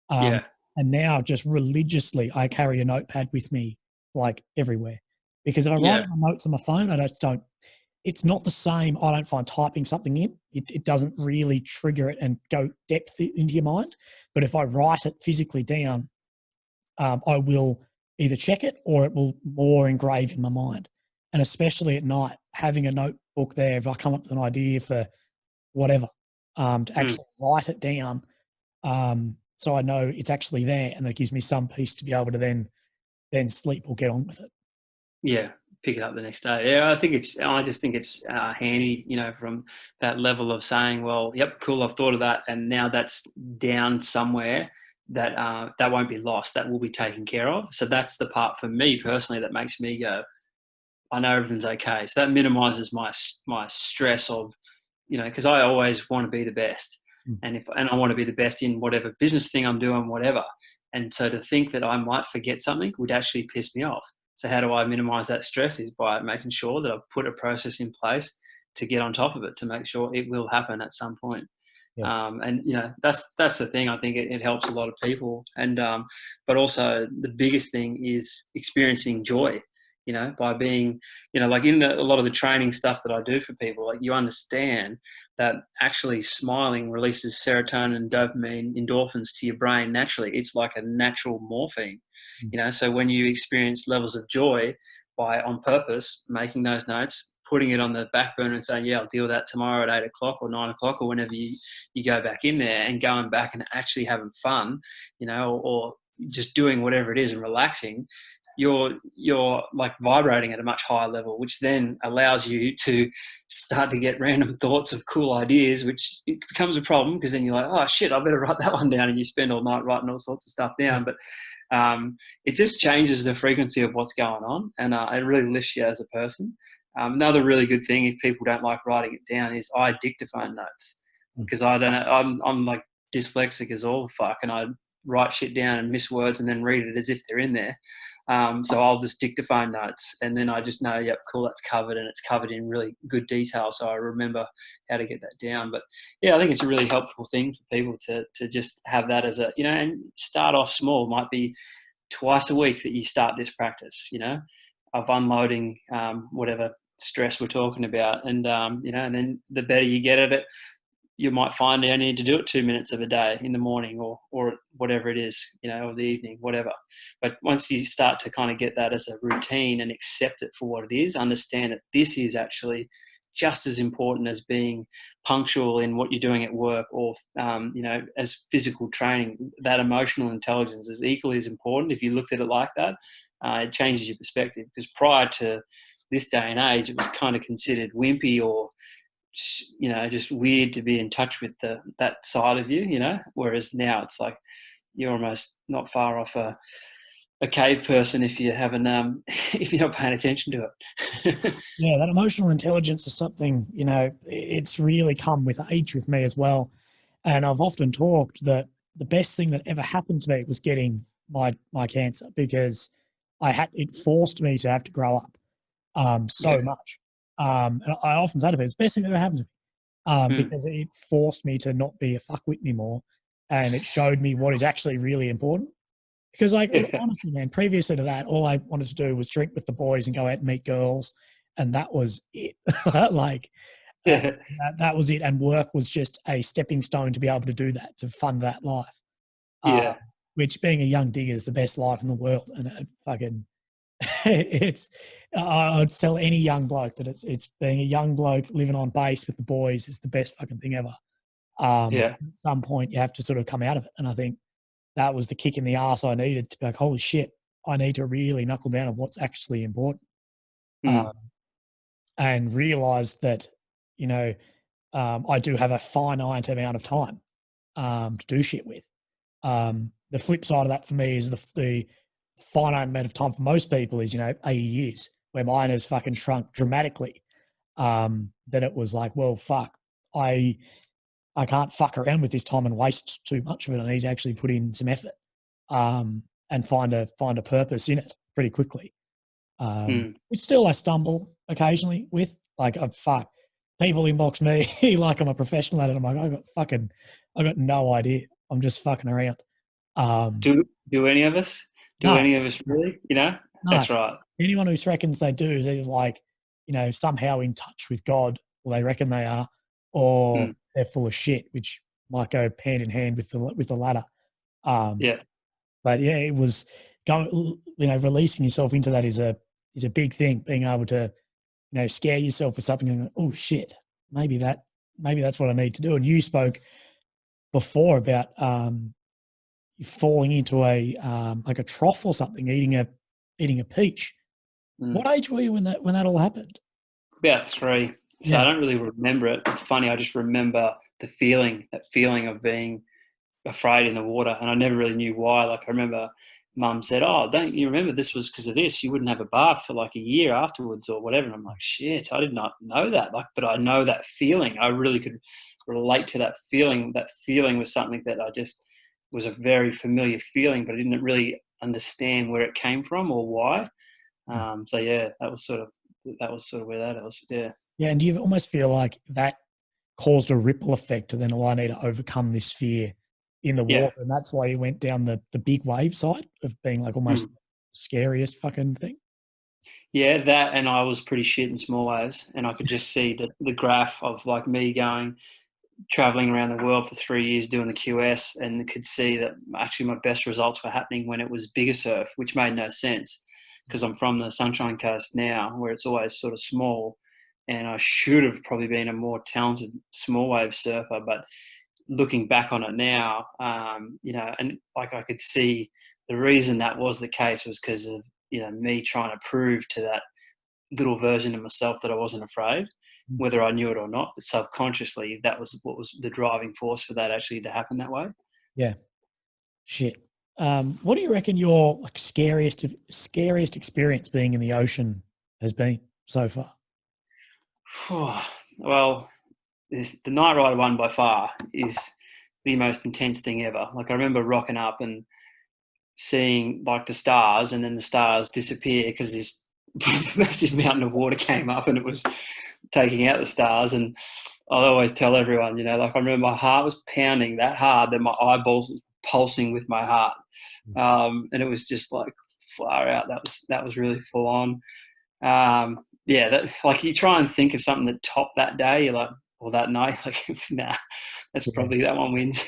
And now, just religiously, I carry a notepad with me, like, everywhere. Because if I write my notes on my phone, I just don't. It's not the same. I don't find typing something in. It doesn't really trigger it and go depth into your mind. But if I write it physically down, I will either check it or it will more engrave in my mind. And especially at night, having a notebook there, if I come up with an idea for whatever, to actually write it down, so I know it's actually there, and it gives me some peace to be able to then sleep or get on with it. Yeah, pick it up the next day. Yeah, I just think it's handy, from that level of saying, well, yep, cool, I've thought of that, and now that's down somewhere that that won't be lost. That will be taken care of. So that's the part for me personally that makes me go, I know everything's okay. So that minimises my stress of because I always want to be the best, Mm. and I want to be the best in whatever business thing I'm doing, whatever. And so to think that I might forget something would actually piss me off. So how do I minimize that stress? Is by making sure that I've put a process in place to get on top of it, to make sure it will happen at some point. Yeah. And that's the thing. I think it helps a lot of people, and but also the biggest thing is experiencing joy. By being, like in a lot of the training stuff that I do for people, like you understand that actually smiling releases serotonin, dopamine, endorphins to your brain naturally. It's like a natural morphine. So when you experience levels of joy by on purpose making those notes, putting it on the back burner and saying, yeah, I'll deal with that tomorrow at 8 o'clock or 9 o'clock or whenever you go back in there, and going back and actually having fun, or just doing whatever it is and relaxing, you're like vibrating at a much higher level, which then allows you to start to get random thoughts of cool ideas, which it becomes a problem because then you're like, oh shit, I better write that one down, and you spend all night writing all sorts of stuff down. But it just changes the frequency of what's going on, and it really lifts you as a person. Another really good thing, if people don't like writing it down, is I dictaphone notes, because I don't know, I'm like dyslexic as all fuck, and I write shit down and miss words and then read it as if they're in there. So I'll just dictaphone notes, and then I just know, yep, cool, that's covered, and it's covered in really good detail, so I remember how to get that down. But yeah, I think it's a really helpful thing for people to just have that as a, and start off small. It might be twice a week that you start this practice, of unloading whatever stress we're talking about, and and then the better you get at it, you might find you only need to do it 2 minutes of a day, in the morning or whatever it is, or the evening, whatever. But once you start to kind of get that as a routine and accept it for what it is, understand that this is actually just as important as being punctual in what you're doing at work, or as physical training. That emotional intelligence is equally as important. If you looked at it like that, it changes your perspective, because prior to this day and age, it was kind of considered wimpy or just weird to be in touch with that side of you, whereas now it's like you're almost not far off a cave person if you haven't if you're not paying attention to it. Yeah, that emotional intelligence is something, it's really come with age with me as well. And I've often talked that the best thing that ever happened to me was getting my cancer, because it forced me to have to grow up so much. And I often say to people, it's the best thing that ever happened to me, because it forced me to not be a fuckwit anymore, and it showed me what is actually really important. Because, honestly, man, previously to that, all I wanted to do was drink with the boys and go out and meet girls, and that was it. That was it, and work was just a stepping stone to be able to do that, to fund that life. Which, being a young digger, is the best life in the world, and I'd tell any young bloke that it's being a young bloke living on base with the boys is the best fucking thing ever. At some point you have to sort of come out of it, and I think that was the kick in the ass I needed to be like, holy shit, I need to really knuckle down on what's actually important. And realize that, I do have a finite amount of time to do shit with. The flip side of that for me is the finite amount of time for most people is, 80 years, where mine has fucking shrunk dramatically. That it was like, well, fuck, I can't fuck around with this time and waste too much of it. I need to actually put in some effort and find a purpose in it pretty quickly. Which still I stumble occasionally with. Like, people inbox me like I'm a professional at it. I'm like, I got no idea. I'm just fucking around. Do any of us? No. Any of us really? No. That's right. Anyone who reckons they do, they're like, somehow in touch with God, or they reckon they are, or they're full of shit, which might go hand in hand with the latter. But yeah, it was releasing yourself into that is a big thing. Being able to, scare yourself with something and go, oh shit, maybe that's what I need to do. And you spoke before about falling into a like a trough or something, eating a peach. What age were you when that all happened? About 3. So I don't really remember it. It's funny. I just remember that feeling of being afraid in the water, and I never really knew why. Like, I remember Mum said, "Oh, don't you remember this was because of this? You wouldn't have a bath for like a year afterwards or whatever." And I'm like, "Shit, I did not know that." Like, but I know that feeling. I really could relate to that feeling. That feeling was something that I just was a very familiar feeling, but I didn't really understand where it came from or why. So yeah, that was sort of where that was. Yeah. Yeah, and do you almost feel like that caused a ripple effect to then, oh, I need to overcome this fear in the Yeah. water, and that's why you went down the big wave side of being like almost Mm. scariest fucking thing? Yeah, that, and I was pretty shit in small waves, and I could just see the graph of like me going traveling around the world for 3 years doing the QS, and could see that actually my best results were happening when it was bigger surf, which made no sense because I'm from the Sunshine Coast now, where it's always sort of small, and I should have probably been a more talented small wave surfer. But looking back on it now, and like I could see the reason that was the case was because of me trying to prove to that little version of myself that I wasn't afraid, whether I knew it or not. But subconsciously, that was what was the driving force for that actually to happen that way. Yeah. Shit. What do you reckon your like scariest experience being in the ocean has been so far? Well, the Night Rider one by far is the most intense thing ever. Like I remember rocking up and seeing like the stars, and then the stars disappear because this massive mountain of water came up and it was taking out the stars. And I always tell everyone, like I remember my heart was pounding that hard that my eyeballs was pulsing with my heart, and it was just like far out. That was really full on. Yeah, that like you try and think of something that topped that day, you're like, or that night, like nah, that's probably that one wins.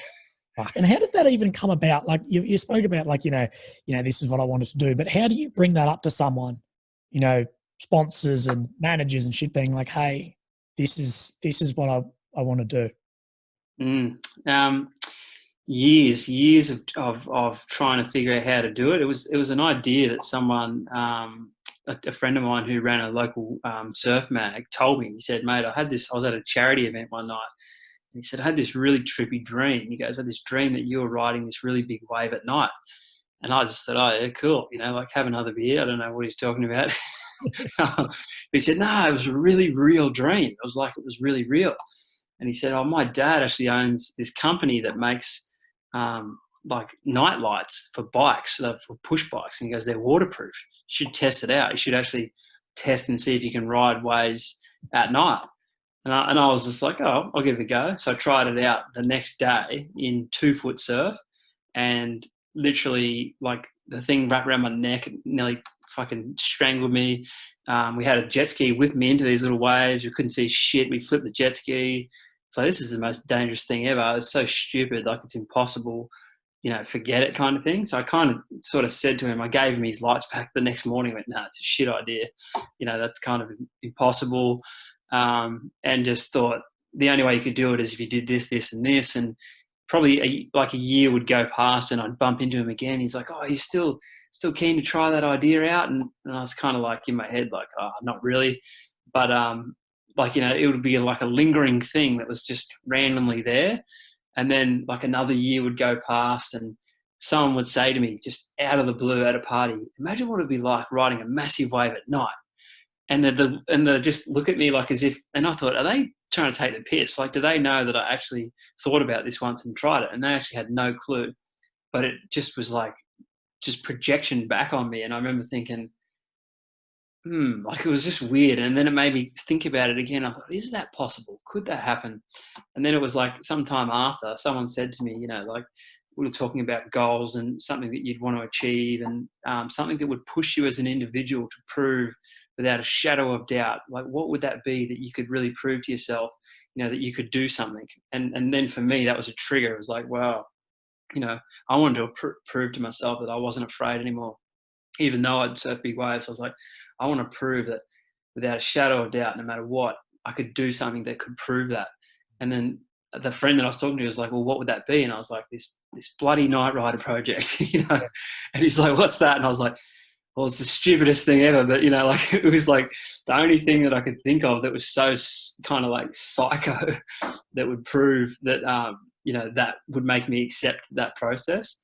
Fuck. And how did that even come about? Like you spoke about like, this is what I wanted to do, but how do you bring that up to someone, sponsors and managers and shit being like, hey, this is what I want to do? Years of trying to figure out how to do it. It was an idea that someone, a friend of mine who ran a local surf mag, told me. He said, "Mate, I was at a charity event one night, and he said I had this really trippy dream." He goes, "I had this dream that you were riding this really big wave at night." And I just thought, "Oh yeah, cool. Like have another beer." I don't know what he's talking about. But he said, "No, it was a really real dream. It was like it was really real." And he said, "Oh, my dad actually owns this company that makes like night lights for bikes, for push bikes." And he goes, "They're waterproof. You should test it out. You should actually test and see if you can ride waves at night." And I was just like, "Oh, I'll give it a go." So I tried it out the next day in 2 foot surf, and literally like the thing wrapped around my neck and nearly fucking strangled me. We had a jet ski whip me into these little waves. We couldn't see shit. We flipped the jet ski. So this is the most dangerous thing ever. It's so stupid, like it's impossible, forget it kind of thing. So I kind of sort of said to him, I gave him his lights back the next morning. Went, "No, it's a shit idea. That's kind of impossible." And just thought the only way you could do it is if you did this, this, and this. And probably like a year would go past, and I'd bump into him again. He's like, "Oh, you're still keen to try that idea out?" And I was kind of like in my head, like, "Oh, not really," but like it would be like a lingering thing that was just randomly there. And then like another year would go past, and someone would say to me, just out of the blue at a party, "Imagine what it'd be like riding a massive wave at night." And they just look at me like as if, and I thought, are they trying to take the piss? Like, do they know that I actually thought about this once and tried it? And they actually had no clue. But it just was like, just projection back on me. And I remember thinking, like it was just weird. And then it made me think about it again. I thought, is that possible? Could that happen? And then it was like sometime after someone said to me, like we were talking about goals and something that you'd want to achieve, and something that would push you as an individual to prove without a shadow of doubt, like what would that be that you could really prove to yourself, that you could do something. And then for me, that was a trigger. It was like, wow, I wanted to prove to myself that I wasn't afraid anymore. Even though I'd surf big waves, I was like, I want to prove that without a shadow of doubt, no matter what, I could do something that could prove that. And then the friend that I was talking to was like, "Well, what would that be?" And I was like, this bloody Night Rider project, And he's like, "What's that?" And I was like, "Well, it's the stupidest thing ever." But, like it was like the only thing that I could think of that was so kind of like psycho that would prove that, that would make me accept that process.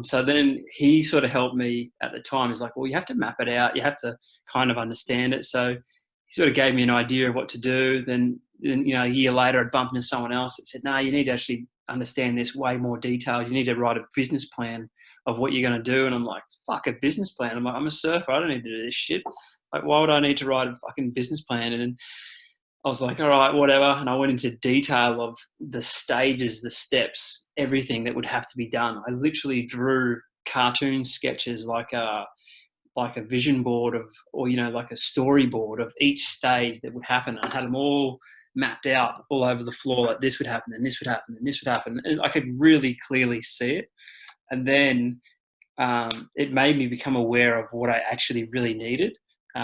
So then he sort of helped me at the time. He's like, well, you have to map it out. You have to kind of understand it. So he sort of gave me an idea of what to do. Then a year later, I'd bumped into someone else that said, no, you need to actually understand this way more detailed. You need to write a business plan of what you're going to do. And I'm like, fuck, a business plan. I'm like, I'm a surfer. I don't need to do this shit. Like, why would I need to write a fucking business plan? And then I was like, all right, whatever. And I went into detail of the stages, the steps, everything that would have to be done. I literally drew cartoon sketches like a vision board or like a storyboard of each stage that would happen. I had them all mapped out all over the floor. Like this would happen and this would happen and this would happen. And I could really clearly see it. And then it made me become aware of what I actually really needed.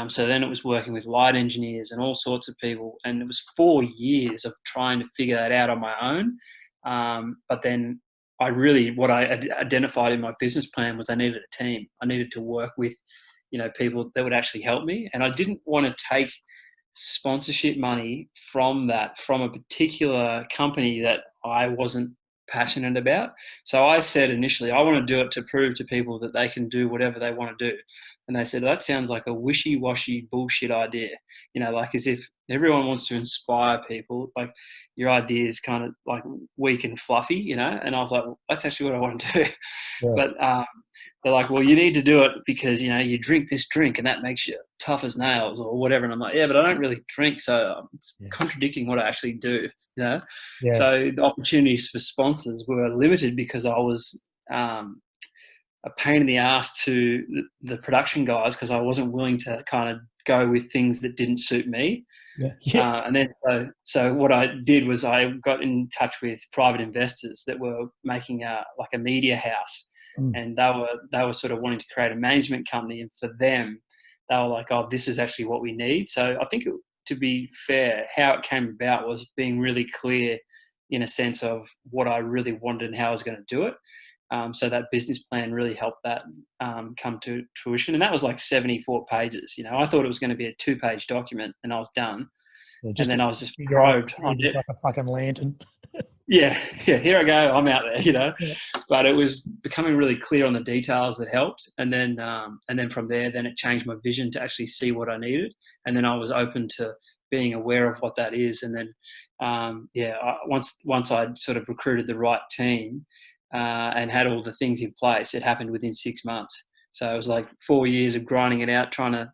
So then it was working with light engineers and all sorts of people. And it was 4 years of trying to figure that out on my own. But then what I identified in my business plan was I needed a team. I needed to work with, people that would actually help me. And I didn't want to take sponsorship money from a particular company that I wasn't passionate about. So I said initially, I want to do it to prove to people that they can do whatever they want to do. And they said, that sounds like a wishy-washy bullshit idea. Like as if everyone wants to inspire people, like your idea is kind of like weak and fluffy, And I was like, well, that's actually what I want to do. Yeah. But they're like, well, you need to do it because, you drink this drink and that makes you tough as nails or whatever. And I'm like, yeah, but I don't really drink. So it's contradicting what I actually do, Yeah. So the opportunities for sponsors were limited because I was a pain in the ass to the production guys because I wasn't willing to kind of go with things that didn't suit me. And then so what I did was I got in touch with private investors that were making a media house, and they were sort of wanting to create a management company. And for them, they were like, "Oh, this is actually what we need." So I think, to be fair, how it came about was being really clear in a sense of what I really wanted and how I was going to do it. So that business plan really helped that come to fruition. And that was like 74 pages. I thought it was going to be a 2-page document and I was done. And then I was just probed on it. Like a fucking lantern. Yeah, here I go. I'm out there, But it was becoming really clear on the details that helped. And then from there, then it changed my vision to actually see what I needed. And then I was open to being aware of what that is. And then, once I'd sort of recruited the right team, and had all the things in place, it happened within 6 months. So it was like 4 years of grinding it out, trying to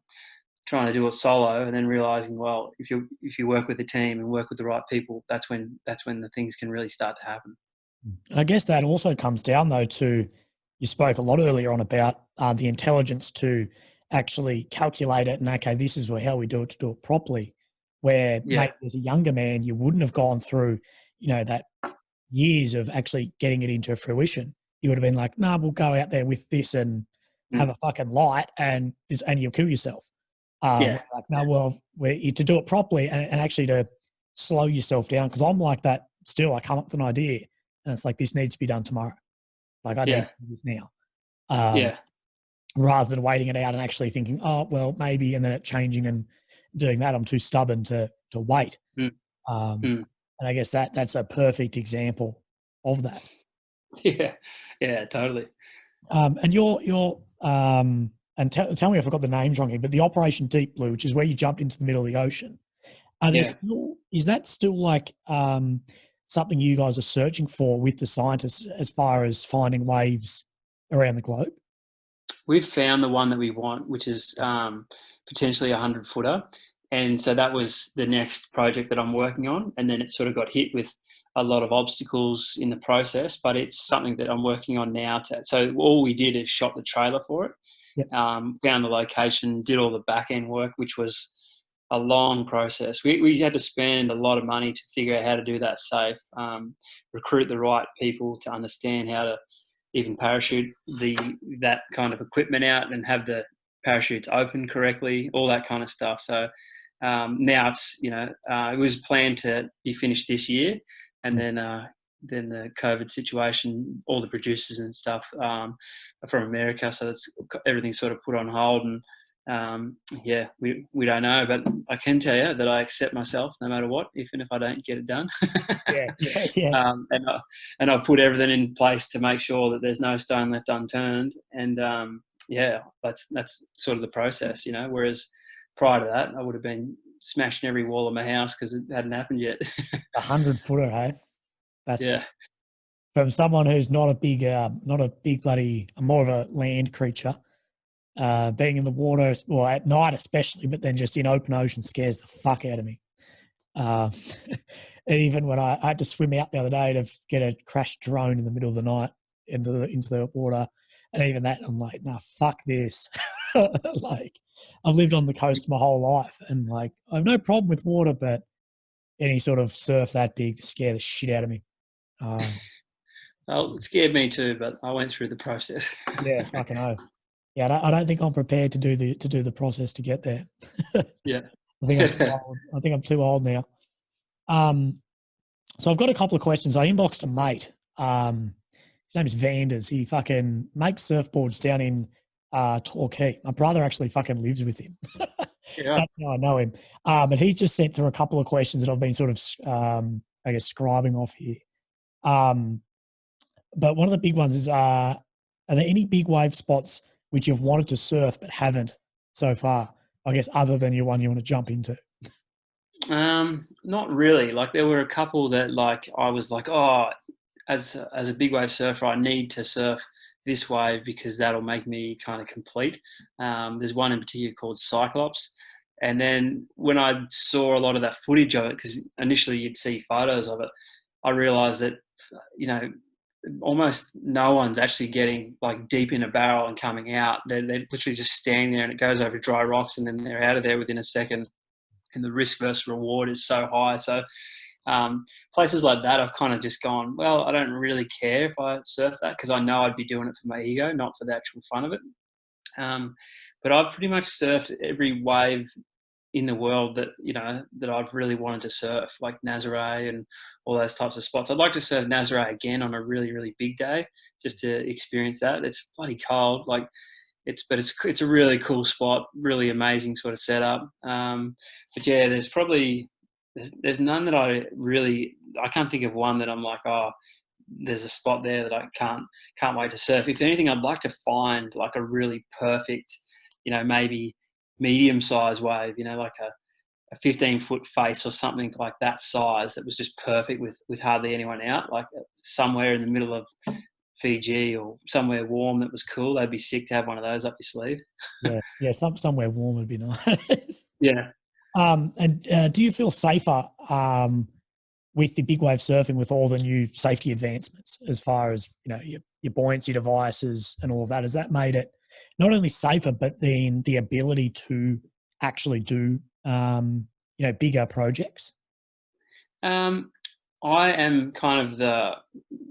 do it solo, and then realizing, well, if you work with a team and work with the right people, that's when the things can really start to happen. I guess that also comes down though to, you spoke a lot earlier on about the intelligence to actually calculate it and, okay, this is how we do it to do it properly. Where maybe as a younger man, you wouldn't have gone through, that years of actually getting it into fruition. You would have been like, nah, we'll go out there with this and have a fucking light and you'll kill yourself. Like, no, well, to do it properly and actually to slow yourself down. Because I'm like that still. I come up with an idea and it's like, this needs to be done tomorrow. Like I need to do this now. Rather than waiting it out and actually thinking, oh, well, maybe, and then it changing and doing that. I'm too stubborn to wait. And I guess that's a perfect example of that. Yeah, totally. And and tell me if I got the names wrong here, but the Operation Deep Blue, which is where you jumped into the middle of the ocean, is that still like something you guys are searching for with the scientists as far as finding waves around the globe? We've found the one that we want, which is potentially 100-footer. And so that was the next project that I'm working on. And then it sort of got hit with a lot of obstacles in the process, but it's something that I'm working on now. So all we did is shot the trailer for it, found the location, did all the back end work, which was a long process. We had to spend a lot of money to figure out how to do that safe, recruit the right people to understand how to even parachute that kind of equipment out and have the parachutes open correctly, all that kind of stuff. So now it's, it was planned to be finished this year, and then the COVID situation, all the producers and stuff are from America, so everything's sort of put on hold, Yeah, we don't know, but I can tell you that I accept myself no matter what, even if I don't get it done. Yeah. And I've put everything in place to make sure that there's no stone left unturned. And yeah, that's sort of the process, you know. Whereas prior to that, I would have been smashing every wall of my house because it hadn't happened yet. 100-footer, hey? That's Yeah. from someone who's not a big bloody, more of a land creature. Being in the water, well, at night especially, but then just in open ocean scares the fuck out of me. Uh, even when I had to swim out the other day to get a crashed drone in the middle of the night into the water, and even that, I'm like, nah, fuck this. Like, I've lived on the coast my whole life, and like, I have no problem with water, but any sort of surf that big scare the shit out of me. Well, it scared me too, but I went through the process. Yeah, fucking oath. Yeah, I don't think I'm prepared to do the process to get there. Yeah. I think I'm too old. I think I'm too old now. So I've got a couple of questions. I inboxed a mate. His name is Vanders. He fucking makes surfboards down in Torquay. My brother actually fucking lives with him. Yeah. That's how I know him. But he's just sent through a couple of questions that I've been sort of, I guess, scribing off here. But one of the big ones is, are there any big wave spots which you've wanted to surf but haven't so far? I guess other than your one you want to jump into. Not really. Like there were a couple that like I was like, oh, as a big wave surfer, I need to surf this wave because that'll make me kind of complete. There's one in particular called Cyclops. And then when I saw a lot of that footage of it, because initially you'd see photos of it, I realized that, you know, almost no one's actually getting like deep in a barrel and coming out. They're literally just standing there and it goes over dry rocks and then they're out of there within a second. And the risk versus reward is so high. So places like that, I've kind of just gone, well, I don't really care if I surf that because I know I'd be doing it for my ego, not for the actual fun of it. But I've pretty much surfed every wave in the world that, you know, that I've really wanted to surf, like Nazaré and all those types of spots. I'd like to surf Nazaré again on a really, really big day just to experience that. It's bloody cold, like it's a really cool spot, really amazing sort of setup. But yeah, there's none that I can't think of one that I'm like, oh, there's a spot there that I can't wait to surf. If anything, I'd like to find like a really perfect, you know, maybe medium-sized wave, you know, like a 15-foot face or something like that size that was just perfect with hardly anyone out, like somewhere in the middle of Fiji or somewhere warm that was cool. That'd be sick to have one of those up your sleeve. Yeah, somewhere warm would be nice. Yeah. And do you feel safer with the big wave surfing with all the new safety advancements as far as, you know, your buoyancy devices and all of that? Has that made it not only safer, but then the ability to actually do, you know, bigger projects? I am kind of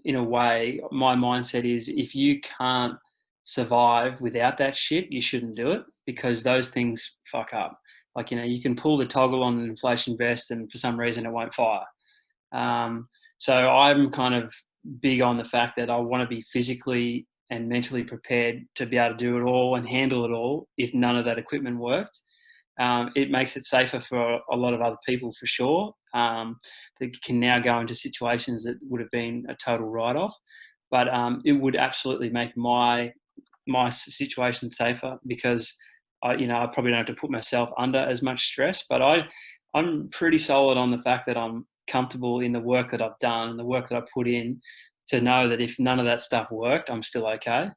in a way, my mindset is if you can't survive without that shit, you shouldn't do it because those things fuck up. Like, you know, you can pull the toggle on an inflation vest and for some reason it won't fire. So I'm kind of big on the fact that I want to be physically and mentally prepared to be able to do it all and handle it all if none of that equipment worked. It makes it safer for a lot of other people for sure. That can now go into situations that would have been a total write-off. But it would absolutely make my situation safer because I probably don't have to put myself under as much stress. But I'm pretty solid on the fact that I'm comfortable in the work that I've done and the work that I put in to know that if none of that stuff worked, I'm still okay.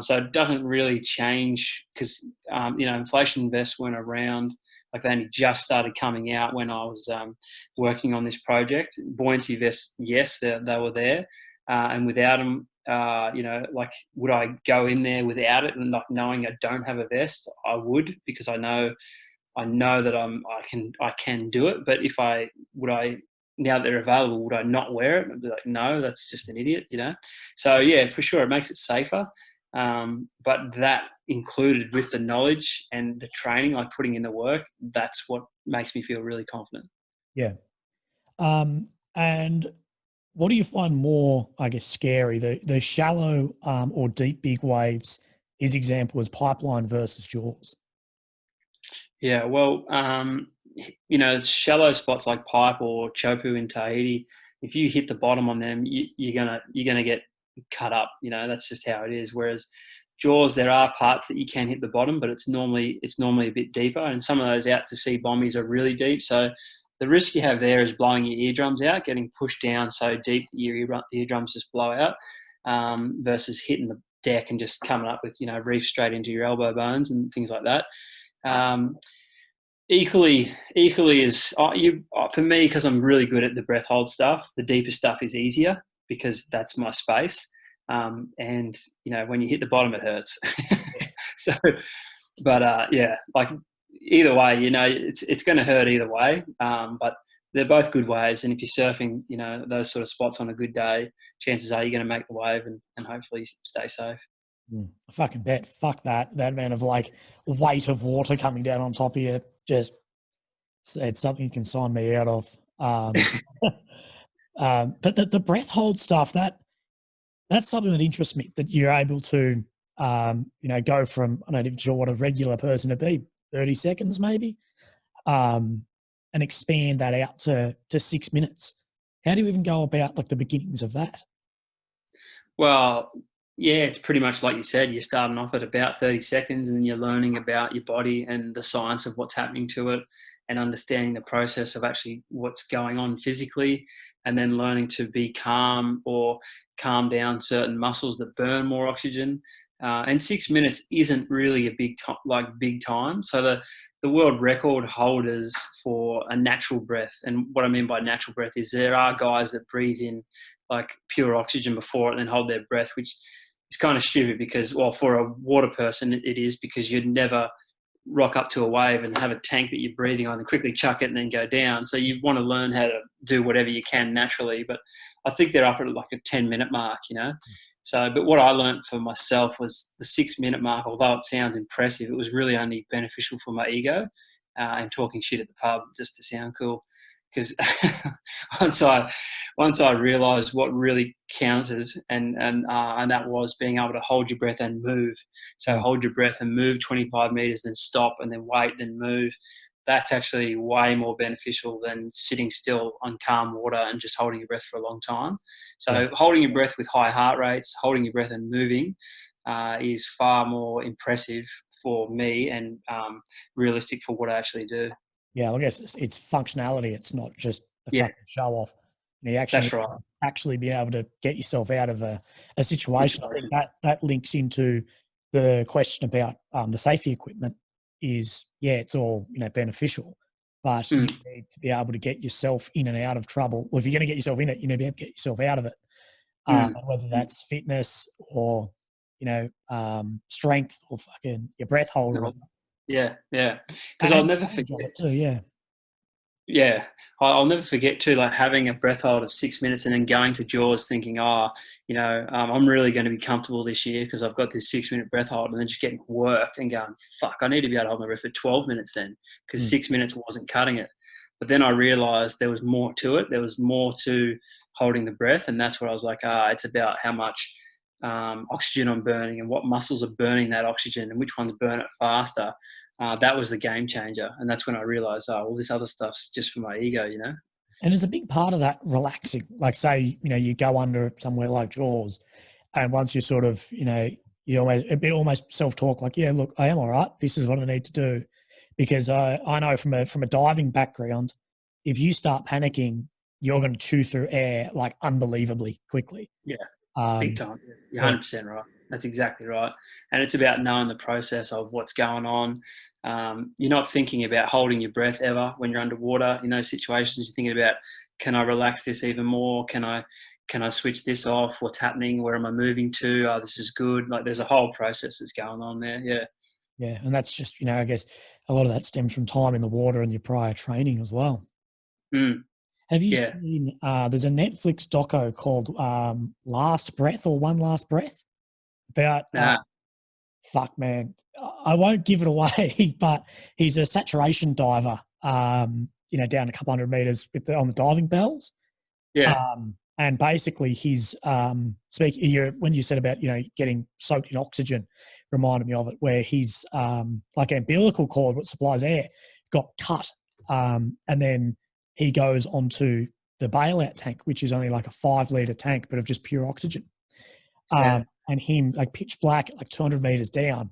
So it doesn't really change because, inflation vests weren't around. Like they only just started coming out when I was working on this project. Buoyancy vests, yes, they were there. And without them, like would I go in there without it and not knowing I don't have a vest? I would because I know that I can do it. But now that they're available, would I not wear it? I'd be like, no, that's just an idiot, you know? So yeah, for sure, it makes it safer. But that included with the knowledge and the training, like putting in the work, that's what makes me feel really confident. Yeah. And what do you find more, I guess, scary? The shallow or deep big waves, his example is Pipeline versus Jaws. Yeah, well, shallow spots like Pipe or Chopu in Tahiti, if you hit the bottom on them, you're gonna get cut up. That's just how it is. Whereas Jaws, there are parts that you can hit the bottom, but it's normally a bit deeper, and some of those out to sea bombies are really deep. So the risk you have there is blowing your eardrums out, getting pushed down so deep that your eardrums just blow out, versus hitting the deck and just coming up with reef straight into your elbow bones and things like that. Um, equally is for me, because I'm really good at the breath hold stuff. The deeper stuff is easier because that's my space. And when you hit the bottom, it hurts. So, but yeah, like either way, it's going to hurt either way. But they're both good waves, and if you're surfing, those sort of spots on a good day, chances are you're going to make the wave and hopefully stay safe. I fucking bet. Fuck that. That amount of like weight of water coming down on top of you. Just it's something you can sign me out of. But the breath hold stuff, that's something that interests me, that you're able to go from, I'm not even sure what a regular person would be, 30 seconds maybe, and expand that out to 6 minutes. How do you even go about like the beginnings of that? Well, yeah, it's pretty much like you said. You're starting off at about 30 seconds, and then you're learning about your body and the science of what's happening to it, and understanding the process of actually what's going on physically, and then learning to be calm or calm down certain muscles that burn more oxygen. And 6 minutes isn't really a big time. So the world record holders for a natural breath, and what I mean by natural breath is there are guys that breathe in like pure oxygen before it and then hold their breath, which is kind of stupid because, well, for a water person, it is, because you'd never rock up to a wave and have a tank that you're breathing on and quickly chuck it and then go down. So you want to learn how to do whatever you can naturally. But I think they're up at like a 10-minute mark. So, but what I learned for myself was the 6-minute mark, although it sounds impressive, it was really only beneficial for my ego, and talking shit at the pub just to sound cool. Because once I realised what really counted, and that was being able to hold your breath and move. So hold your breath and move 25 meters, then stop, and then wait, then move. That's actually way more beneficial than sitting still on calm water and just holding your breath for a long time. So holding your breath with high heart rates, holding your breath and moving, is far more impressive for me and realistic for what I actually do. Yeah, I guess it's functionality. It's not just a Yeah, fucking show off. You that's right. actually be able to get yourself out of a situation. I think that links into the question about the safety equipment. It's all beneficial, but you need to be able to get yourself in and out of trouble. Well, if you're going to get yourself in it, you need to be able to get yourself out of it. Whether that's fitness or strength or fucking your breath hold. No. Yeah. Because I'll never forget. Too, yeah. Yeah, I'll never forget too, like having a breath hold of 6 minutes and then going to Jaws thinking, I'm really going to be comfortable this year because I've got this 6-minute breath hold, and then just getting worked and going, fuck, I need to be able to hold my breath for 12 minutes then, because 6 minutes wasn't cutting it. But then I realised there was more to it. There was more to holding the breath, and that's where I was like, it's about how much oxygen I'm burning and what muscles are burning that oxygen and which ones burn it faster. That was the game changer. And that's when I realized, this other stuff's just for my ego. And there's a big part of that relaxing. Like say, you go under somewhere like Jaws, and once you sort of, you almost self-talk like, yeah, look, I am all right. This is what I need to do. Because I know from a diving background, if you start panicking, you're going to chew through air like unbelievably quickly. Yeah, big time. You're 100% right. That's exactly right. And it's about knowing the process of what's going on. You're not thinking about holding your breath ever when you're underwater. In those situations, you're thinking about, can I relax this even more? Can I switch this off? What's happening? Where am I moving to? Oh, this is good. Like there's a whole process that's going on there. Yeah. Yeah. And that's just, I guess a lot of that stems from time in the water and your prior training as well. Have you seen, there's a Netflix doco called Last Breath or One Last Breath about, fuck man, I won't give it away, but he's a saturation diver, down a couple hundred meters on the diving bells. Yeah. And basically, his when you said about getting soaked in oxygen, reminded me of it. Where his like umbilical cord, what supplies air, got cut, and then he goes onto the bailout tank, which is only like a 5 liter tank, but of just pure oxygen. And him, like pitch black, like 200 meters down,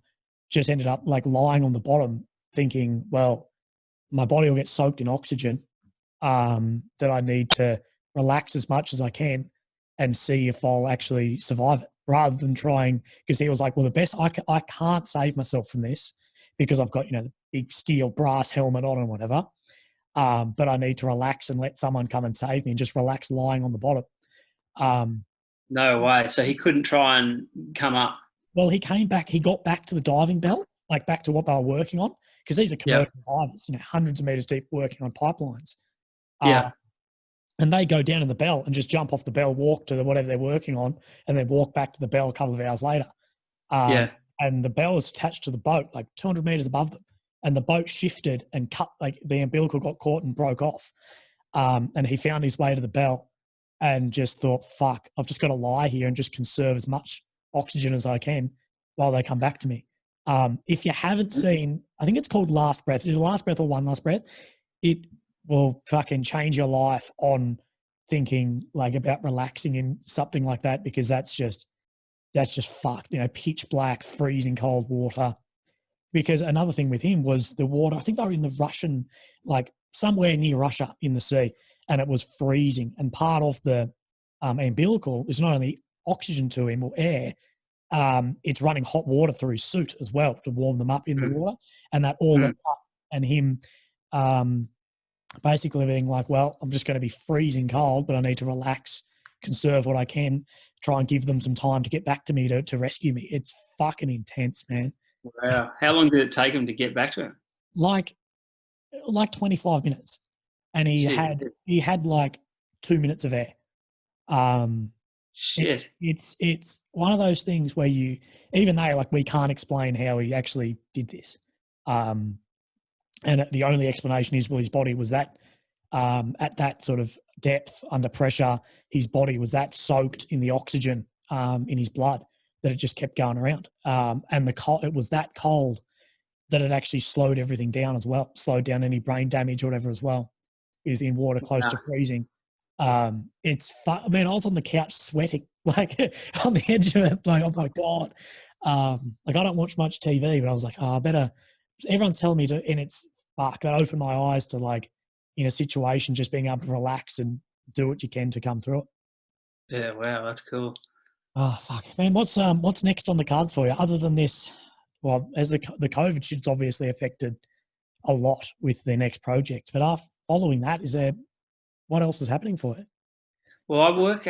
just ended up like lying on the bottom, thinking, well, my body will get soaked in oxygen. That I need to relax as much as I can and see if I'll actually survive it, rather than trying, because he was like, well, the best I can't save myself from this because I've got the big steel brass helmet on and whatever. But I need to relax and let someone come and save me, and just relax lying on the bottom. No way. So he couldn't try and come up. Well, he came back. He got back to the diving bell, like back to what they were working on, because these are commercial divers, hundreds of meters deep, working on pipelines. Yeah. And they go down in the bell and just jump off the bell, walk to whatever they're working on, and then walk back to the bell a couple of hours later. And the bell is attached to the boat, like 200 meters above them. And the boat shifted and cut, like the umbilical got caught and broke off. And he found his way to the bell and just thought, fuck, I've just got to lie here and just conserve as much oxygen as I can while they come back to me. If you haven't seen, I think it's called Last Breath. Is it Last Breath or One Last Breath? It will fucking change your life on thinking like about relaxing in something like that, because that's just fucked. Pitch black, freezing cold water. Because another thing with him was the water. I think they were in the Russian, like somewhere near Russia in the sea, and it was freezing. And part of the umbilical is not only oxygen to him or air, it's running hot water through his suit as well to warm them up in the water. And that all got cut. And him basically being like, well, I'm just going to be freezing cold, but I need to relax, conserve what I can, try and give them some time to get back to me to rescue me. It's fucking intense, man. Wow. How long did it take him to get back to him? Like 25 minutes. And he had like 2 minutes of air. Shit. It's one of those things where we can't explain how he actually did this. And the only explanation is, well, his body was that at that sort of depth under pressure, his body was that soaked in the oxygen in his blood that it just kept going around. And it was that cold that it actually slowed everything down as well, slowed down any brain damage or whatever as well, is in water close to freezing. It's fun. I mean, I was on the couch sweating, like on the edge of it, like, oh my God. Like I don't watch much TV, but I was like, I better, everyone's telling me to, and it's fuck, that opened my eyes to, like, in a situation, just being able to relax and do what you can to come through it. Yeah, wow, that's cool. Oh fuck, man! What's next on the cards for you, other than this? Well, as the COVID shit's obviously affected a lot with the next project, but following that, what else is happening for you? Well, I work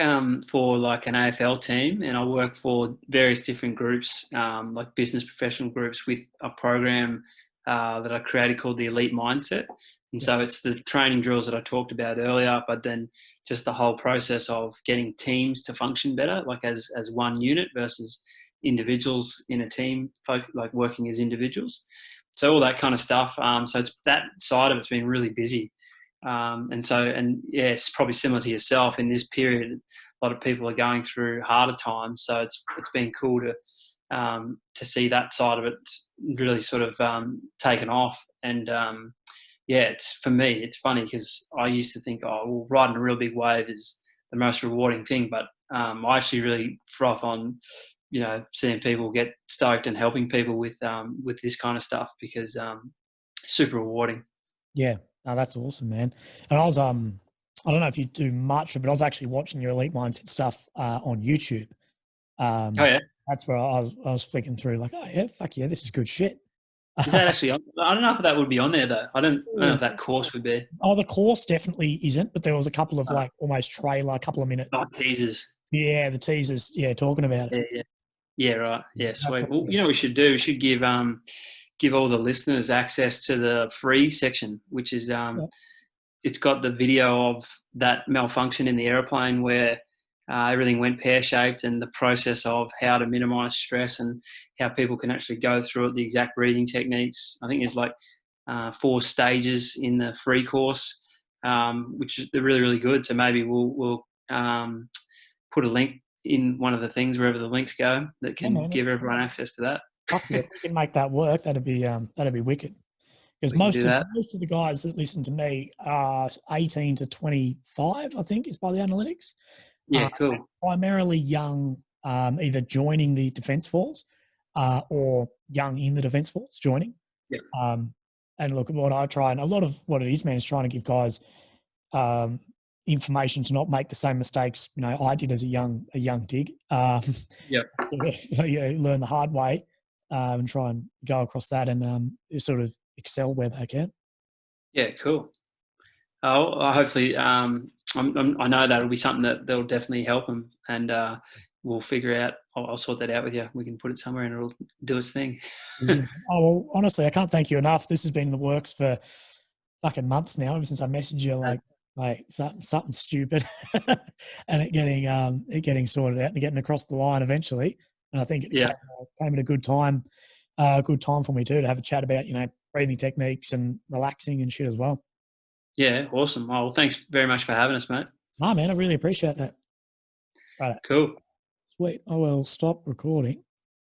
for like an AFL team, and I work for various different groups, like business professional groups, with a program that I created called the Elite Mindset. And so it's the training drills that I talked about earlier, but then just the whole process of getting teams to function better, like as one unit versus individuals in a team, like working as individuals. So all that kind of stuff. So it's that side of it's been really busy. And yeah, it's probably similar to yourself in this period. A lot of people are going through harder times, so it's been cool to see that side of it really sort of taken off. And yeah, it's, for me, it's funny because I used to think, oh, well, riding a real big wave is the most rewarding thing, but I actually really froth on, seeing people get stoked and helping people with this kind of stuff, because super rewarding. Yeah, no, that's awesome, man. And I was I don't know if you do much, but I was actually watching your Elite Mindset stuff on YouTube. Oh yeah, that's where I was flicking through, like, oh yeah, fuck yeah, this is good shit. is that actually on? I don't know if that would be on there though. I don't know if that course would be. Oh, the course definitely isn't, but there was a couple of like almost trailer, couple of minute. Oh, teasers. Yeah, the teasers. Yeah, talking about it. Yeah, right. Yeah, sweet. Well, you know what we should do? We should give all the listeners access to the free section, which is it's got the video of that malfunction in the aeroplane where everything went pear-shaped, and the process of how to minimize stress and how people can actually go through it, the exact breathing techniques. I think there's like 4 stages in the free course, which they're really, really good. So maybe we'll put a link in one of the things wherever the links go that Yeah, can man. give everyone access to that. Fuck yeah, if we can make that work, that'd be wicked. Because We can do that. most of the guys that listen to me are 18 to 25, I think, is by the analytics. Yeah, cool. Primarily young, either joining the Defence Force or young in the Defence Force joining. Yeah. And look at what I try, and a lot of what it is, man, is trying to give guys information to not make the same mistakes I did as a young dig. Yeah. Sort of, learn the hard way and try and go across that and sort of excel where they can. Yeah, cool. Hopefully, I know that'll be something that'll definitely help them, and we'll figure out. I'll sort that out with you. We can put it somewhere, and it'll do its thing. Oh, well, honestly, I can't thank you enough. This has been in the works for fucking months now, ever since I messaged you like something stupid, and it getting sorted out and getting across the line eventually. And I think it came at a good time for me too to have a chat about breathing techniques and relaxing and shit as well. Yeah, awesome. Well, thanks very much for having us, mate. Nah, man, I really appreciate that. Right. Cool. Sweet. I will stop recording.